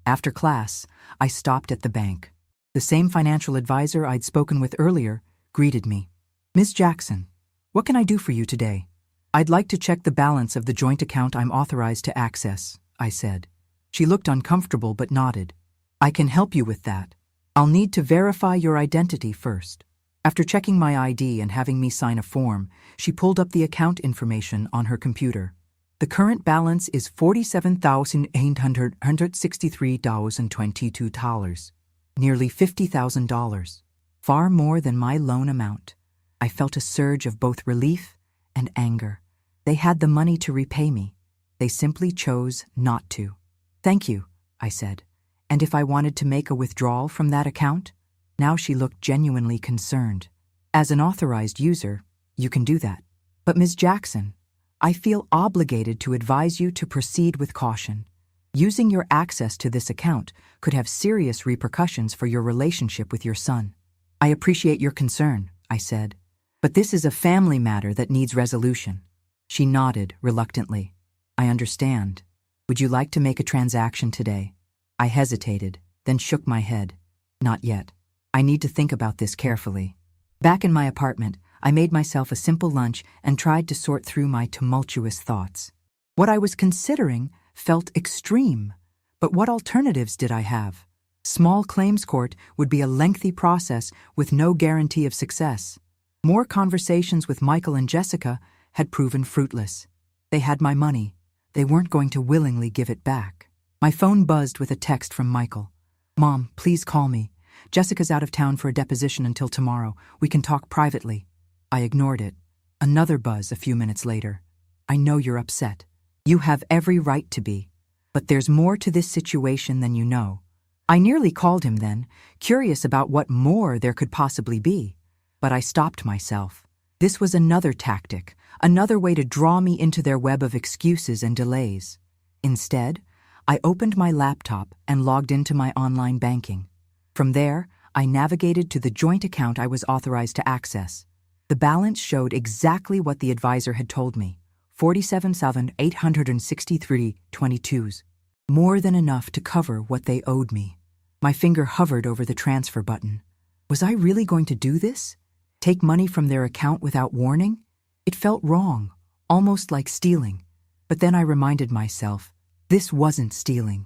After class, I stopped at the bank. The same financial advisor I'd spoken with earlier greeted me. Ms. Jackson, what can I do for you today? I'd like to check the balance of the joint account I'm authorized to access, I said. She looked uncomfortable but nodded. I can help you with that. I'll need to verify your identity first. After checking my ID and having me sign a form, she pulled up the account information on her computer. The current balance is $47,863.22, nearly $50,000, far more than my loan amount. I felt a surge of both relief and anger. They had the money to repay me. They simply chose not to. Thank you, I said. And if I wanted to make a withdrawal from that account? Now she looked genuinely concerned. As an authorized user, you can do that. But Ms. Jackson, I feel obligated to advise you to proceed with caution. Using your access to this account could have serious repercussions for your relationship with your son. I appreciate your concern, I said, but this is a family matter that needs resolution. She nodded reluctantly. I understand. Would you like to make a transaction today? I hesitated, then shook my head. Not yet. I need to think about this carefully. Back in my apartment, I made myself a simple lunch and tried to sort through my tumultuous thoughts. What I was considering felt extreme, but what alternatives did I have? Small claims court would be a lengthy process with no guarantee of success. More conversations with Michael and Jessica had proven fruitless. They had my money. They weren't going to willingly give it back. My phone buzzed with a text from Michael. Mom, please call me. Jessica's out of town for a deposition until tomorrow. We can talk privately. I ignored it. Another buzz a few minutes later. I know you're upset. You have every right to be. But there's more to this situation than you know. I nearly called him then, curious about what more there could possibly be. But I stopped myself. This was another tactic, another way to draw me into their web of excuses and delays. Instead, I opened my laptop and logged into my online banking. From there, I navigated to the joint account I was authorized to access. The balance showed exactly what the advisor had told me, 47,863.22s. More than enough to cover what they owed me. My finger hovered over the transfer button. Was I really going to do this? Take money from their account without warning? It felt wrong, almost like stealing. But then I reminded myself, this wasn't stealing.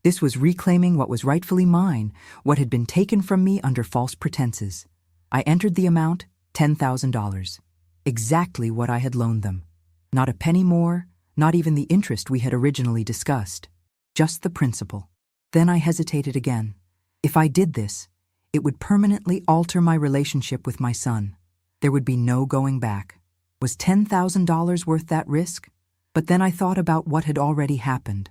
This was reclaiming what was rightfully mine, what had been taken from me under false pretenses. I entered the amount, $10,000. Exactly what I had loaned them. Not a penny more, not even the interest we had originally discussed. Just the principal. Then I hesitated again. If I did this, it would permanently alter my relationship with my son. There would be no going back. Was $10,000 worth that risk? But then I thought about what had already happened.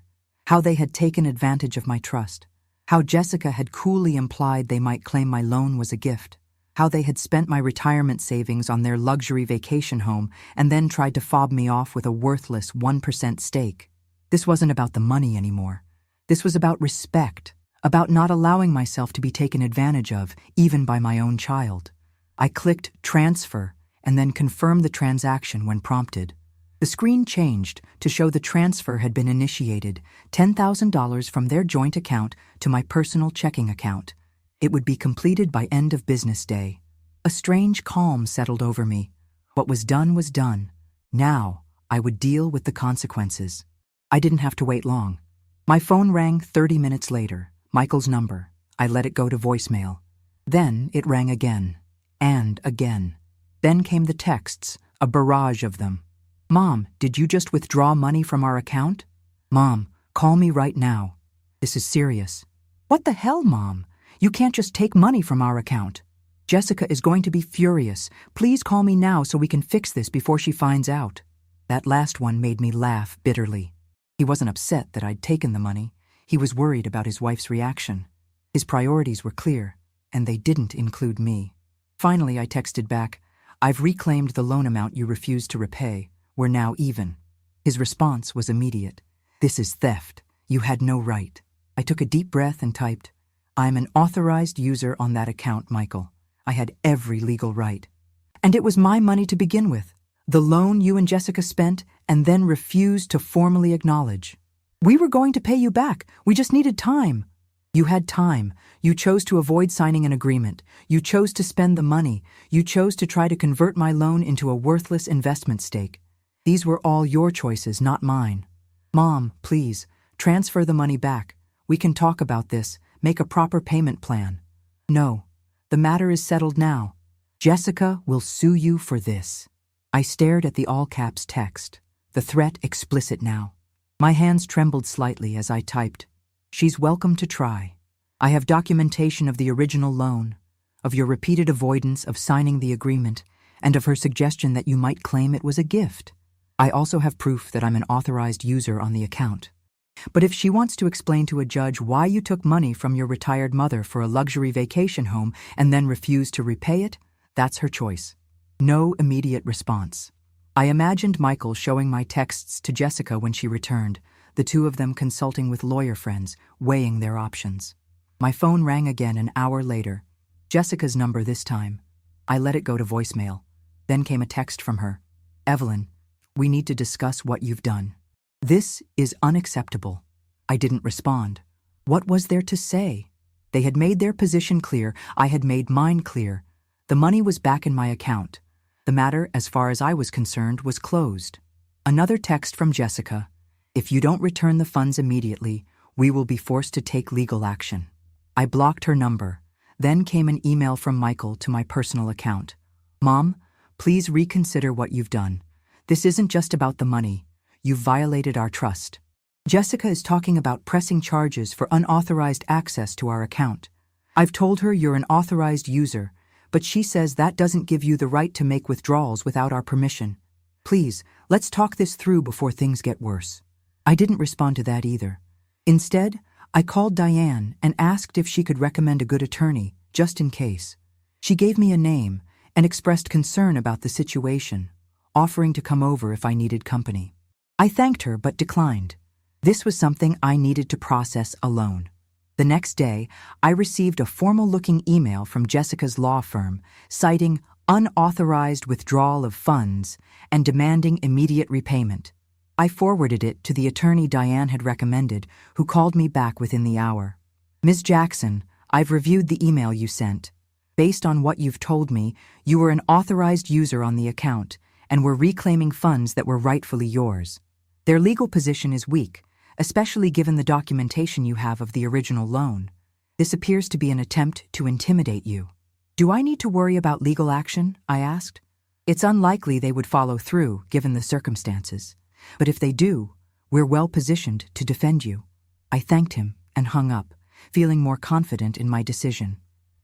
How they had taken advantage of my trust. How Jessica had coolly implied they might claim my loan was a gift. How they had spent my retirement savings on their luxury vacation home and then tried to fob me off with a worthless 1% stake. This wasn't about the money anymore. This was about respect. About not allowing myself to be taken advantage of, even by my own child. I clicked transfer and then confirmed the transaction when prompted. The screen changed to show the transfer had been initiated, $10,000 from their joint account to my personal checking account. It would be completed by end of business day. A strange calm settled over me. What was done was done. Now I would deal with the consequences. I didn't have to wait long. My phone rang 30 minutes later. Michael's number. I let it go to voicemail. Then it rang again. And again. Then came the texts, a barrage of them. Mom, did you just withdraw money from our account? Mom, call me right now. This is serious. What the hell, Mom? You can't just take money from our account. Jessica is going to be furious. Please call me now so we can fix this before she finds out. That last one made me laugh bitterly. He wasn't upset that I'd taken the money. He was worried about his wife's reaction. His priorities were clear, and they didn't include me. Finally, I texted back, I've reclaimed the loan amount you refused to repay. We're now even. His response was immediate. This is theft. You had no right. I took a deep breath and typed, I'm an authorized user on that account, Michael. I had every legal right. And it was my money to begin with. The loan you and Jessica spent and then refused to formally acknowledge. We were going to pay you back. We just needed time. You had time. You chose to avoid signing an agreement. You chose to spend the money. You chose to try to convert my loan into a worthless investment stake. These were all your choices, not mine. Mom, please, transfer the money back. We can talk about this, make a proper payment plan. No, the matter is settled now. Jessica will sue you for this. I stared at the all-caps text, the threat explicit now. My hands trembled slightly as I typed, She's welcome to try. I have documentation of the original loan, of your repeated avoidance of signing the agreement, and of her suggestion that you might claim it was a gift. I also have proof that I'm an authorized user on the account. But if she wants to explain to a judge why you took money from your retired mother for a luxury vacation home and then refused to repay it, that's her choice. No immediate response. I imagined Michael showing my texts to Jessica when she returned, the two of them consulting with lawyer friends, weighing their options. My phone rang again an hour later. Jessica's number this time. I let it go to voicemail. Then came a text from her. "Evelyn, we need to discuss what you've done. This is unacceptable." I didn't respond. What was there to say? They had made their position clear. I had made mine clear. The money was back in my account. The matter, as far as I was concerned, was closed. Another text from Jessica. "If you don't return the funds immediately, we will be forced to take legal action." I blocked her number. Then came an email from Michael to my personal account. "Mom, please reconsider what you've done. This isn't just about the money. You've violated our trust. Jessica is talking about pressing charges for unauthorized access to our account. I've told her you're an authorized user, but she says that doesn't give you the right to make withdrawals without our permission. Please, let's talk this through before things get worse." I didn't respond to that either. Instead, I called Diane and asked if she could recommend a good attorney, just in case. She gave me a name and expressed concern about the situation, offering to come over if I needed company. I thanked her but declined. This was something I needed to process alone. The next day, I received a formal-looking email from Jessica's law firm citing unauthorized withdrawal of funds and demanding immediate repayment. I forwarded it to the attorney Diane had recommended, who called me back within the hour. "Ms. Jackson, I've reviewed the email you sent. Based on what you've told me, you were an authorized user on the account and were reclaiming funds that were rightfully yours. Their legal position is weak, especially given the documentation you have of the original loan. This appears to be an attempt to intimidate you." "Do I need to worry about legal action?" I asked. "It's unlikely they would follow through, given the circumstances. But if they do, we're well positioned to defend you." I thanked him and hung up, feeling more confident in my decision.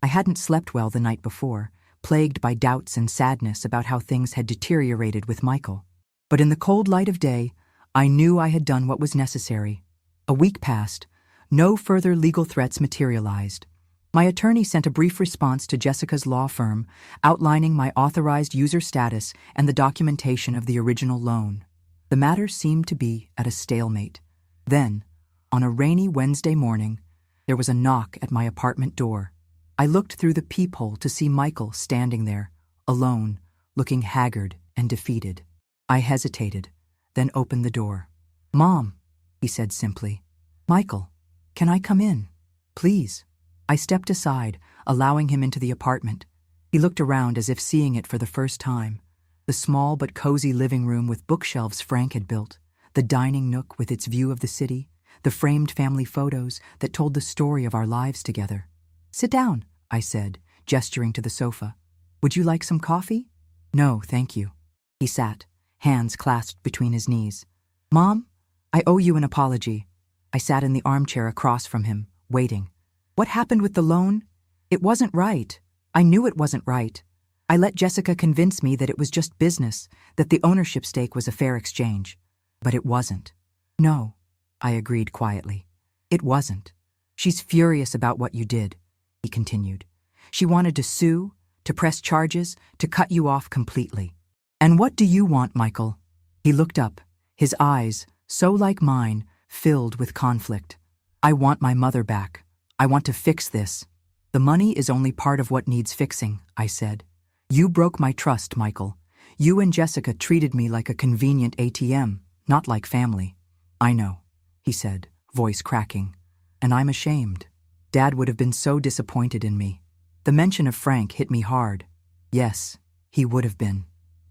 I hadn't slept well the night before, plagued by doubts and sadness about how things had deteriorated with Michael. But in the cold light of day, I knew I had done what was necessary. A week passed. No further legal threats materialized. My attorney sent a brief response to Jessica's law firm, outlining my authorized user status and the documentation of the original loan. The matter seemed to be at a stalemate. Then, on a rainy Wednesday morning, there was a knock at my apartment door. I looked through the peephole to see Michael standing there, alone, looking haggard and defeated. I hesitated, then opened the door. "Mom," he said simply. "Michael, can I come in? Please." I stepped aside, allowing him into the apartment. He looked around as if seeing it for the first time. The small but cozy living room with bookshelves Frank had built, the dining nook with its view of the city, the framed family photos that told the story of our lives together. "Sit down," I said, gesturing to the sofa. "Would you like some coffee?" "No, thank you." He sat, hands clasped between his knees. "Mom, I owe you an apology." I sat in the armchair across from him, waiting. "What happened with the loan? It wasn't right. I knew it wasn't right. I let Jessica convince me that it was just business, that the ownership stake was a fair exchange. But it wasn't." "No," I agreed quietly. "It wasn't. She's furious about what you did," he continued. "She wanted to sue, to press charges, to cut you off completely." "And what do you want, Michael?" He looked up, his eyes, so like mine, filled with conflict. "I want my mother back. I want to fix this." "The money is only part of what needs fixing," I said. "You broke my trust, Michael. You and Jessica treated me like a convenient ATM, not like family." "I know," he said, voice cracking. "And I'm ashamed. Dad would have been so disappointed in me." The mention of Frank hit me hard. Yes, he would have been.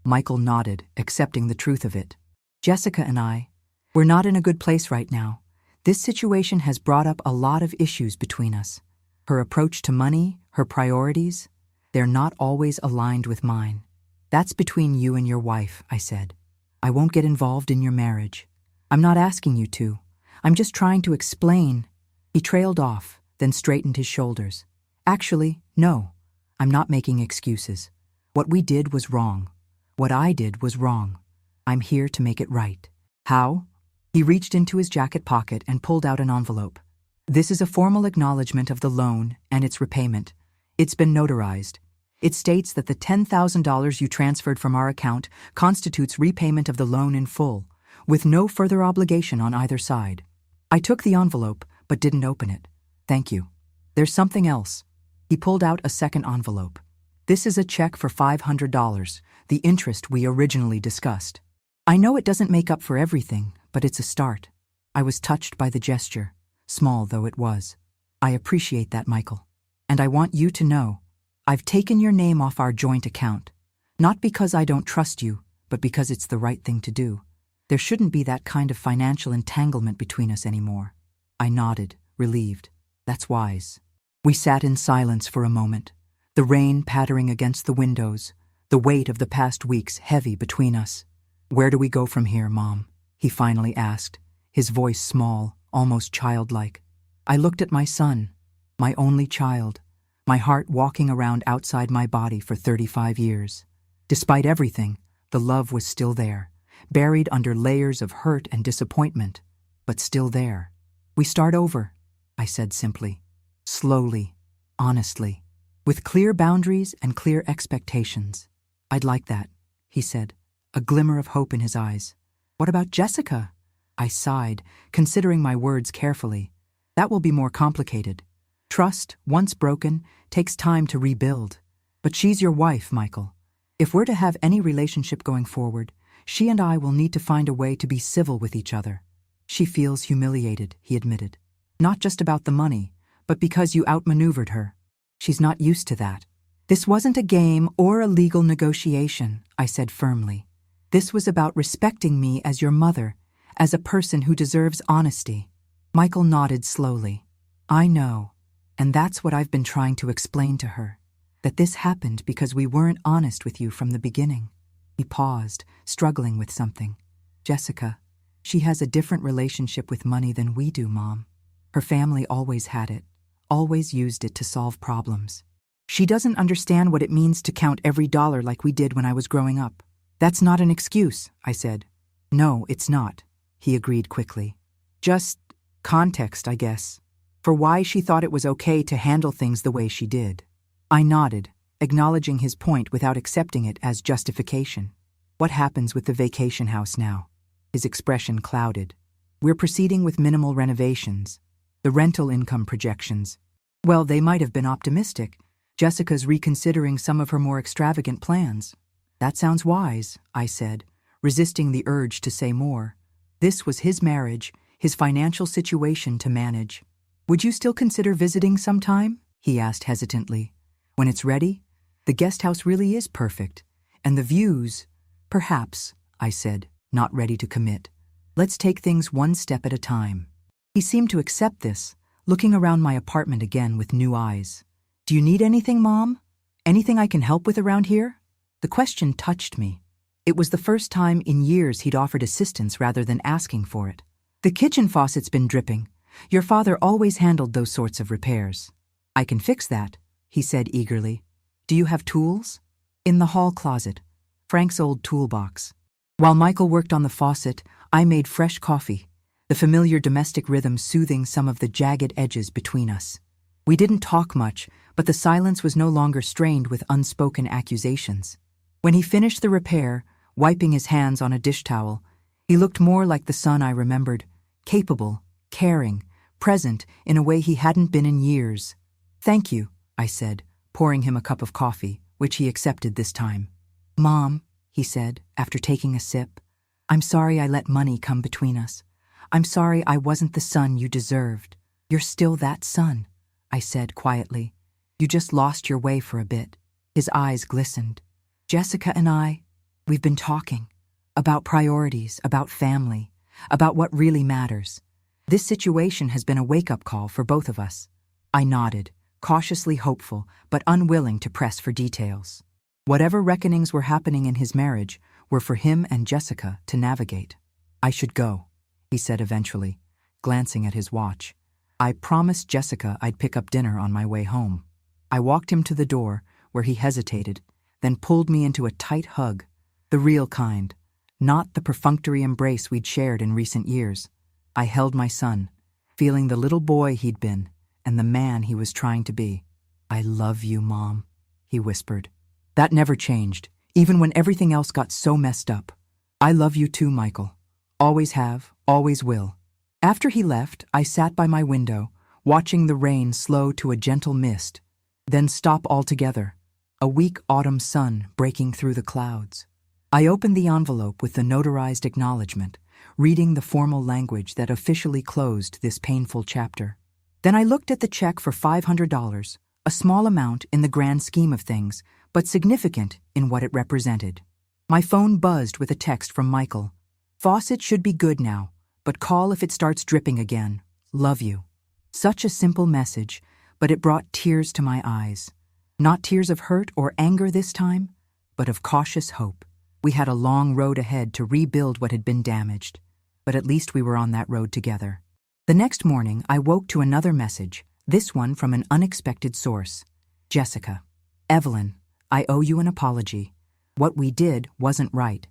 Michael nodded, accepting the truth of it. "Jessica and we're not in a good place right now. This situation has brought up a lot of issues between us. Her approach to money, her priorities, they're not always aligned with mine. That's between you and your wife," I said. "I won't get involved in your marriage. I'm not asking you to. I'm just trying to explain." He trailed off, then straightened his shoulders. "Actually, no. I'm not making excuses. What we did was wrong. What I did was wrong. I'm here to make it right." "How?" He reached into his jacket pocket and pulled out an envelope. "This is a formal acknowledgement of the loan and its repayment. It's been notarized. It states that the $10,000 you transferred from our account constitutes repayment of the loan in full, with no further obligation on either side. I took the envelope, but didn't open it. Thank you. There's something else. He pulled out a second envelope. This is a check for $500, the interest we originally discussed. I know it doesn't make up for everything, but it's a start. I was touched by the gesture, small though it was. I appreciate that, Michael. And I want you to know, I've taken your name off our joint account. Not because I don't trust you, but because it's the right thing to do. There shouldn't be that kind of financial entanglement between us anymore. I nodded, relieved. That's wise. We sat in silence for a moment, the rain pattering against the windows, the weight of the past weeks heavy between us. Where do we go from here, Mom? He finally asked, his voice small, almost childlike. I looked at my son, my only child, my heart walking around outside my body for 35 years. Despite everything, the love was still there, buried under layers of hurt and disappointment, but still there. We start over, I said simply, slowly, honestly, with clear boundaries and clear expectations. I'd like that, he said, a glimmer of hope in his eyes. What about Jessica? I sighed, considering my words carefully. That will be more complicated. Trust, once broken, takes time to rebuild. But she's your wife, Michael. If we're to have any relationship going forward, she and I will need to find a way to be civil with each other. She feels humiliated, he admitted. Not just about the money, but because you outmaneuvered her. She's not used to that. This wasn't a game or a legal negotiation, I said firmly. This was about respecting me as your mother, as a person who deserves honesty. Michael nodded slowly. I know, and that's what I've been trying to explain to her, that this happened because we weren't honest with you from the beginning. He paused, struggling with something. Jessica, she has a different relationship with money than we do, Mom. Her family always had it, always used it to solve problems. She doesn't understand what it means to count every dollar like we did when I was growing up. That's not an excuse, I said. No, it's not, he agreed quickly. Just context, I guess, for why she thought it was okay to handle things the way she did. I nodded, acknowledging his point without accepting it as justification. What happens with the vacation house now? His expression clouded. We're proceeding with minimal renovations. The rental income projections. Well, they might have been optimistic. Jessica's reconsidering some of her more extravagant plans. That sounds wise, I said, resisting the urge to say more. This was his marriage, his financial situation to manage. Would you still consider visiting sometime? He asked hesitantly. When it's ready? The guest house really is perfect. And the views? Perhaps, I said, not ready to commit. Let's take things one step at a time. He seemed to accept this, looking around my apartment again with new eyes. Do you need anything, Mom? Anything I can help with around here? The question touched me. It was the first time in years he'd offered assistance rather than asking for it. The kitchen faucet's been dripping. Your father always handled those sorts of repairs. I can fix that, he said eagerly. Do you have tools? In the hall closet. Frank's old toolbox. While Michael worked on the faucet, I made fresh coffee, the familiar domestic rhythm soothing some of the jagged edges between us. We didn't talk much, but the silence was no longer strained with unspoken accusations. When he finished the repair, wiping his hands on a dish towel, he looked more like the son I remembered, capable, caring, present in a way he hadn't been in years. Thank you, I said, pouring him a cup of coffee, which he accepted this time. Mom, he said, after taking a sip, I'm sorry I let money come between us. I'm sorry I wasn't the son you deserved. You're still that son, I said quietly. You just lost your way for a bit. His eyes glistened. Jessica and we've been talking. About priorities, about family, about what really matters. This situation has been a wake-up call for both of us. I nodded, cautiously hopeful, but unwilling to press for details. Whatever reckonings were happening in his marriage were for him and Jessica to navigate. I should go, he said eventually, glancing at his watch. I promised Jessica I'd pick up dinner on my way home. I walked him to the door, where he hesitated, then pulled me into a tight hug, the real kind, not the perfunctory embrace we'd shared in recent years. I held my son, feeling the little boy he'd been and the man he was trying to be. I love you, Mom, he whispered. That never changed, even when everything else got so messed up. I love you too, Michael. Always have, always will. After he left, I sat by my window, watching the rain slow to a gentle mist, then stop altogether, a weak autumn sun breaking through the clouds. I opened the envelope with the notarized acknowledgement, reading the formal language that officially closed this painful chapter. Then I looked at the check for $500, a small amount in the grand scheme of things, but significant in what it represented. My phone buzzed with a text from Michael. "Faucet should be good now, but call if it starts dripping again. Love you." Such a simple message, but it brought tears to my eyes. Not tears of hurt or anger this time, but of cautious hope. We had a long road ahead to rebuild what had been damaged, but at least we were on that road together. The next morning, I woke to another message, this one from an unexpected source. "Jessica. Evelyn, I owe you an apology. What we did wasn't right.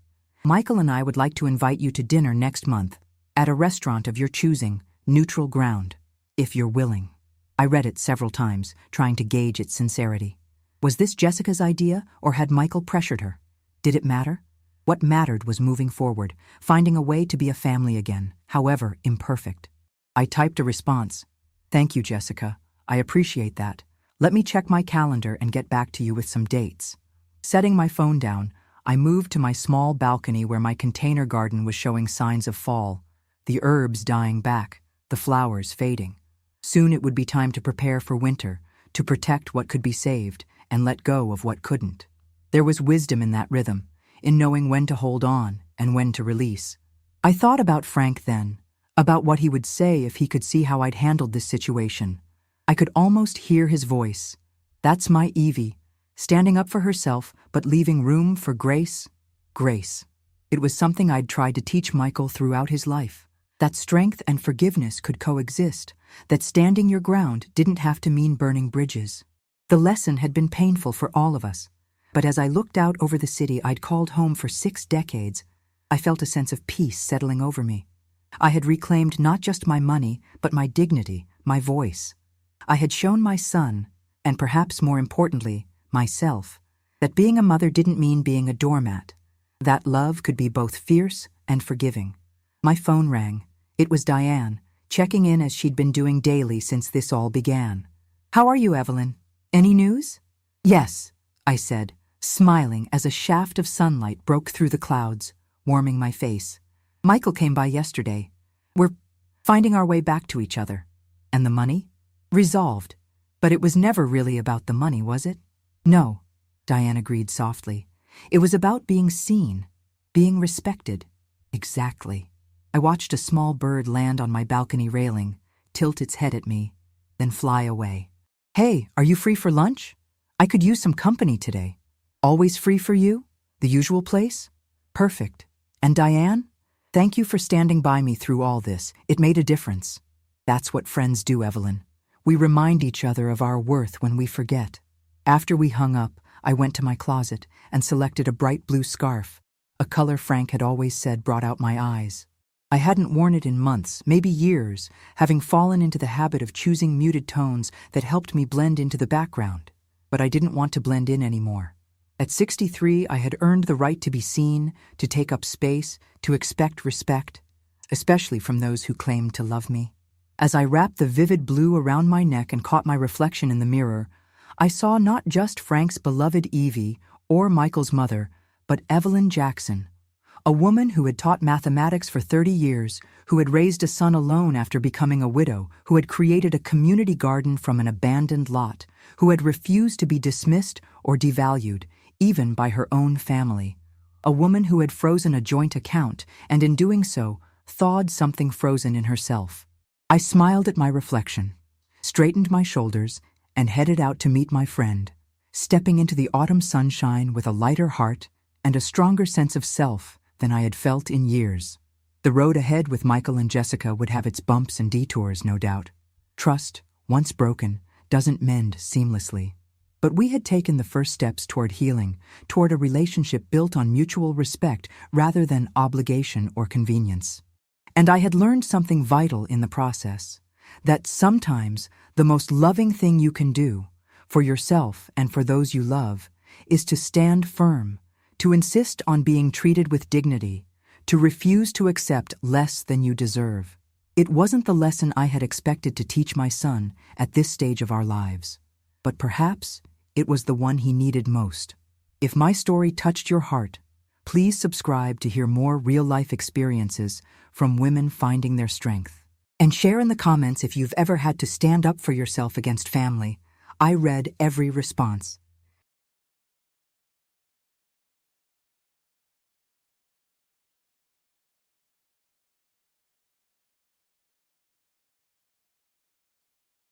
Michael and I would like to invite you to dinner next month, at a restaurant of your choosing, neutral ground, if you're willing." I read it several times, trying to gauge its sincerity. Was this Jessica's idea, or had Michael pressured her? Did it matter? What mattered was moving forward, finding a way to be a family again, however imperfect. I typed a response. "Thank you, Jessica. I appreciate that. Let me check my calendar and get back to you with some dates." Setting my phone down, I moved to my small balcony where my container garden was showing signs of fall, the herbs dying back, the flowers fading. Soon it would be time to prepare for winter, to protect what could be saved and let go of what couldn't. There was wisdom in that rhythm, in knowing when to hold on and when to release. I thought about Frank then, about what he would say if he could see how I'd handled this situation. I could almost hear his voice. "That's my Evie, standing up for herself but leaving room for grace." Grace. It was something I'd tried to teach Michael throughout his life. That strength and forgiveness could coexist, that standing your ground didn't have to mean burning bridges. The lesson had been painful for all of us, but as I looked out over the city I'd called home for 6 decades, I felt a sense of peace settling over me. I had reclaimed not just my money, but my dignity, my voice. I had shown my son, and perhaps more importantly, myself, that being a mother didn't mean being a doormat, that love could be both fierce and forgiving. My phone rang. It was Diane, checking in as she'd been doing daily since this all began. "How are you, Evelyn? Any news?" "Yes," I said, smiling as a shaft of sunlight broke through the clouds, warming my face. "Michael came by yesterday. We're finding our way back to each other. And the money? Resolved. But it was never really about the money, was it?" "No," Diane agreed softly. "It was about being seen, being respected." "Exactly." I watched a small bird land on my balcony railing, tilt its head at me, then fly away. "Hey, are you free for lunch? I could use some company today." "Always free for you? The usual place?" "Perfect. And Diane? Thank you for standing by me through all this. It made a difference." That's what friends do, Evelyn. We remind each other of our worth when we forget. After we hung up, I went to my closet and selected a bright blue scarf, a color Frank had always said brought out my eyes. I hadn't worn it in months, maybe years, having fallen into the habit of choosing muted tones that helped me blend into the background. But I didn't want to blend in anymore. At 63, I had earned the right to be seen, to take up space, to expect respect, especially from those who claimed to love me. As I wrapped the vivid blue around my neck and caught my reflection in the mirror, I saw not just Frank's beloved Evie or Michael's mother, but Evelyn Jackson, a woman who had taught mathematics for 30 years, who had raised a son alone after becoming a widow, who had created a community garden from an abandoned lot, who had refused to be dismissed or devalued, even by her own family. A woman who had frozen a joint account and in doing so, thawed something frozen in herself. I smiled at my reflection, straightened my shoulders, and headed out to meet my friend, stepping into the autumn sunshine with a lighter heart and a stronger sense of self than I had felt in years. The road ahead with Michael and Jessica would have its bumps and detours, no doubt. Trust, once broken, doesn't mend seamlessly. But we had taken the first steps toward healing, toward a relationship built on mutual respect rather than obligation or convenience. And I had learned something vital in the process, that sometimes the most loving thing you can do, for yourself and for those you love, is to stand firm, to insist on being treated with dignity, To refuse to accept less than you deserve. It wasn't the lesson I had expected to teach my son at this stage of our lives, but perhaps it was the one he needed most. If my story touched your heart, please subscribe to hear more real-life experiences from women finding their strength. And share in the comments if you've ever had to stand up for yourself against family. I read every response.